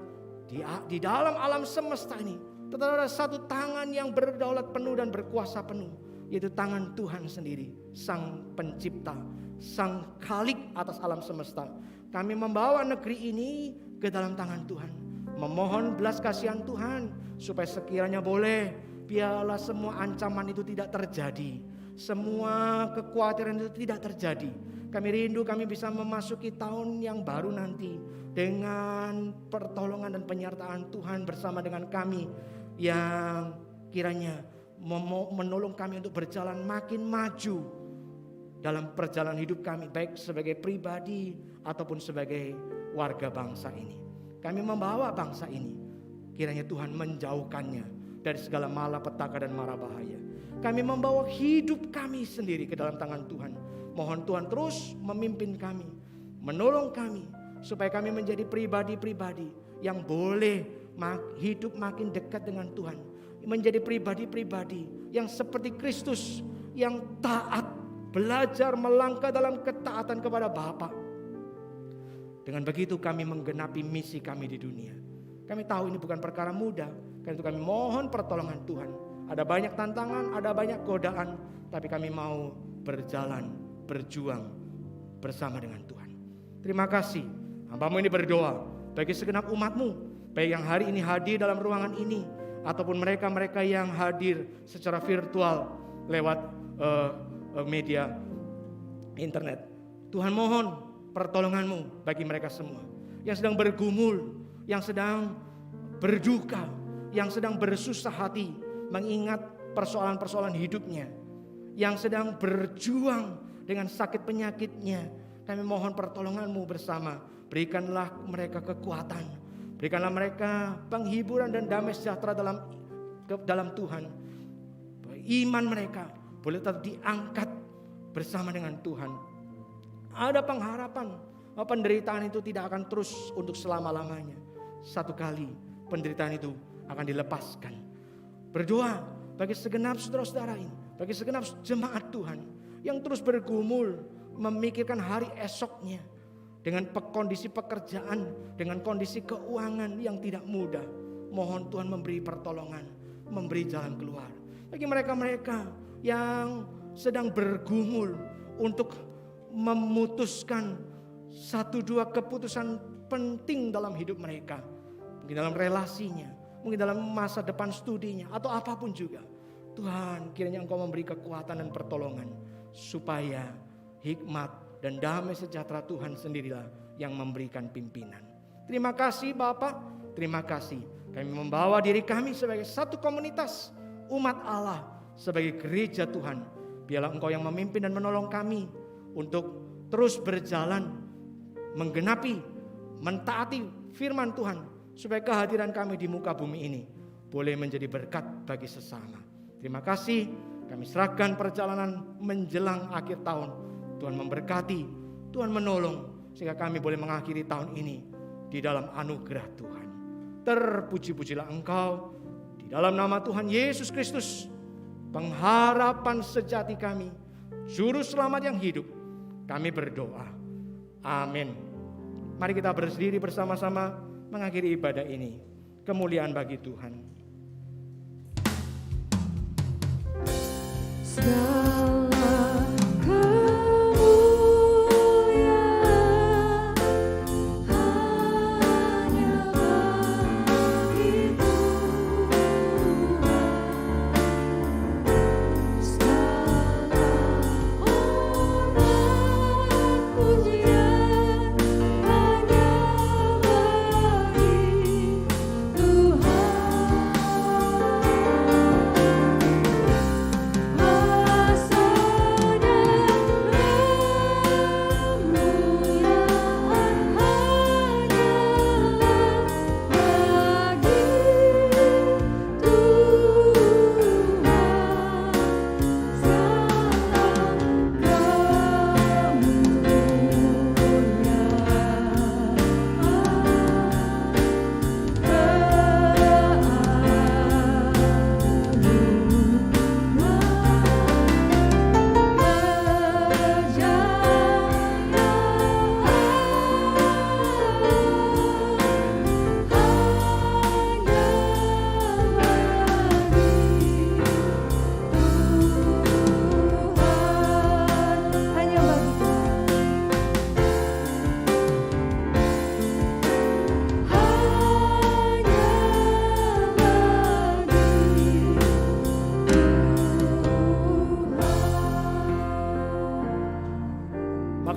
di dalam alam semesta ini tetap ada satu tangan yang berdaulat penuh dan berkuasa penuh, yaitu tangan Tuhan sendiri, Sang Pencipta, Sang Khalik atas alam semesta. Kami membawa negeri ini ke dalam tangan Tuhan, memohon belas kasihan Tuhan supaya sekiranya boleh, biarlah semua ancaman itu tidak terjadi, semua kekhawatiran itu tidak terjadi. Kami rindu kami bisa memasuki tahun yang baru nanti dengan pertolongan dan penyertaan Tuhan bersama dengan kami, yang kiranya menolong kami untuk berjalan makin maju dalam perjalanan hidup kami, baik sebagai pribadi ataupun sebagai warga bangsa ini. Kami membawa bangsa ini, kiranya Tuhan menjauhkannya dari segala malapetaka dan mara bahaya. Kami membawa hidup kami sendiri ke dalam tangan Tuhan. Mohon Tuhan terus memimpin kami, menolong kami, supaya kami menjadi pribadi-pribadi yang boleh hidup makin dekat dengan Tuhan. Menjadi pribadi-pribadi yang seperti Kristus, yang taat, belajar melangkah dalam ketaatan kepada Bapa. Dengan begitu kami menggenapi misi kami di dunia. Kami tahu ini bukan perkara mudah, karena itu kami mohon pertolongan Tuhan. Ada banyak tantangan, ada banyak godaan, tapi kami mau berjalan, berjuang bersama dengan Tuhan. Terima kasih, hamba-Mu ini berdoa bagi segenap umat-Mu, baik yang hari ini hadir dalam ruangan ini, ataupun mereka-mereka yang hadir secara virtual lewat media internet. Tuhan mohon pertolongan-Mu bagi mereka semua yang sedang bergumul, yang sedang berduka, yang sedang bersusah hati mengingat persoalan-persoalan hidupnya, yang sedang berjuang dengan sakit penyakitnya. Kami mohon pertolongan-Mu bersama. Berikanlah mereka kekuatan, berikanlah mereka penghiburan dan damai sejahtera dalam Tuhan. Iman mereka boleh tetap diangkat bersama dengan Tuhan. Ada pengharapan bahwa penderitaan itu tidak akan terus untuk selama-lamanya. Satu kali penderitaan itu akan dilepaskan. Berdoa bagi segenap saudara-saudara ini, bagi segenap jemaat Tuhan yang terus bergumul memikirkan hari esoknya, dengan kondisi pekerjaan, dengan kondisi keuangan yang tidak mudah. Mohon Tuhan memberi pertolongan, memberi jalan keluar. Bagi mereka-mereka yang sedang bergumul untuk memutuskan satu dua keputusan penting dalam hidup mereka, mungkin dalam relasinya, mungkin dalam masa depan studinya, atau apapun juga. Tuhan, kiranya Engkau memberi kekuatan dan pertolongan, supaya hikmat dan damai sejahtera Tuhan sendirilah yang memberikan pimpinan. Terima kasih Bapak, terima kasih. Kami membawa diri kami sebagai satu komunitas umat Allah, sebagai gereja Tuhan. Biarlah Engkau yang memimpin dan menolong kami untuk terus berjalan, menggenapi, mentaati firman Tuhan, supaya kehadiran kami di muka bumi ini boleh menjadi berkat bagi sesama. Terima kasih, kami serahkan perjalanan menjelang akhir tahun. Tuhan memberkati, Tuhan menolong, sehingga kami boleh mengakhiri tahun ini di dalam anugerah Tuhan. Terpuji-pujilah Engkau, di dalam nama Tuhan Yesus Kristus, pengharapan sejati kami, Juru Selamat yang hidup, kami berdoa. Amin. Mari kita berdiri bersama-sama mengakhiri ibadah ini. Kemuliaan bagi Tuhan.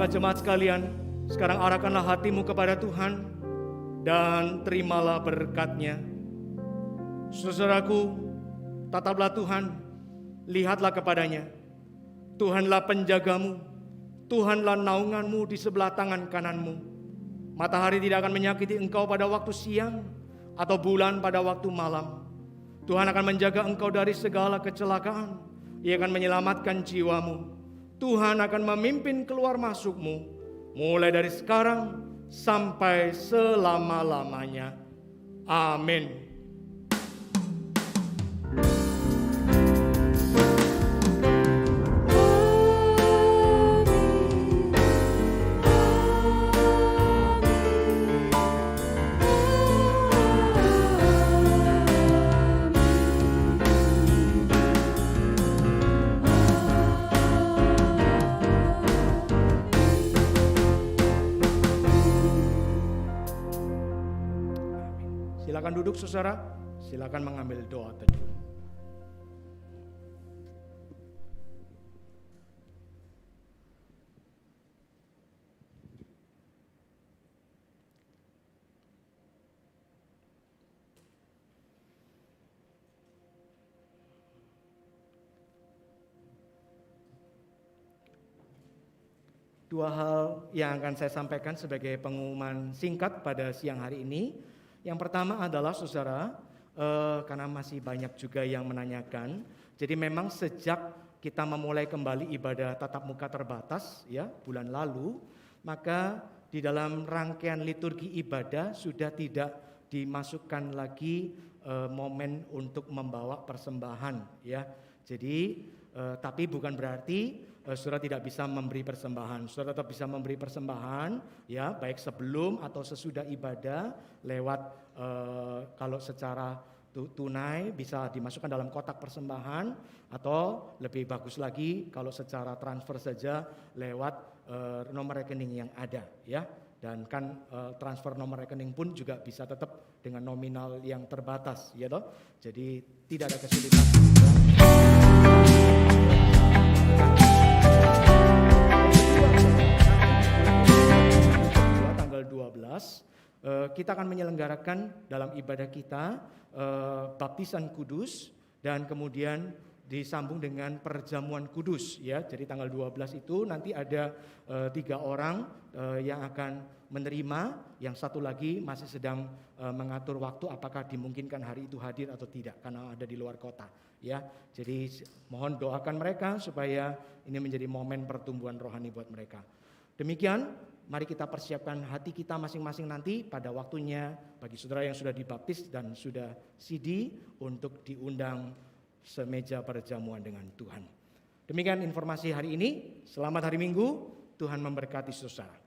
Maka jemaat sekalian, sekarang arahkanlah hatimu kepada Tuhan dan terimalah berkat-Nya. Saudaraku, tataplah Tuhan, lihatlah kepadanya. Tuhanlah penjagamu, Tuhanlah naunganmu di sebelah tangan kananmu. Matahari tidak akan menyakiti engkau pada waktu siang, atau bulan pada waktu malam. Tuhan akan menjaga engkau dari segala kecelakaan. Ia akan menyelamatkan jiwamu. Tuhan akan memimpin keluar masukmu, mulai dari sekarang sampai selama-lamanya. Amin. Silakan duduk saudara, silakan mengambil doa teduh. Dua hal yang akan saya sampaikan sebagai pengumuman singkat pada siang hari ini. Yang pertama adalah saudara, karena masih banyak juga yang menanyakan. Jadi memang sejak kita memulai kembali ibadah tatap muka terbatas ya bulan lalu, maka di dalam rangkaian liturgi ibadah sudah tidak dimasukkan lagi momen untuk membawa persembahan ya. Jadi tapi bukan berarti saudara tidak bisa memberi persembahan. Saudara tetap bisa memberi persembahan ya, baik sebelum atau sesudah ibadah lewat kalau secara tunai bisa dimasukkan dalam kotak persembahan, atau lebih bagus lagi kalau secara transfer saja lewat nomor rekening yang ada ya. Dan kan transfer nomor rekening pun juga bisa tetap dengan nominal yang terbatas ya toh. Jadi tidak ada kesulitan. Tanggal 12 kita akan menyelenggarakan dalam ibadah kita baptisan kudus dan kemudian disambung dengan perjamuan kudus ya. Jadi tanggal 12 itu nanti ada 3 orang yang akan menerima, yang satu lagi masih sedang mengatur waktu apakah dimungkinkan hari itu hadir atau tidak karena ada di luar kota ya. Jadi mohon doakan mereka supaya ini menjadi momen pertumbuhan rohani buat mereka. Demikian, mari kita persiapkan hati kita masing-masing nanti pada waktunya bagi saudara yang sudah dibaptis dan sudah CD untuk diundang semeja perjamuan dengan Tuhan. Demikian informasi hari ini. Selamat hari Minggu. Tuhan memberkati saudara.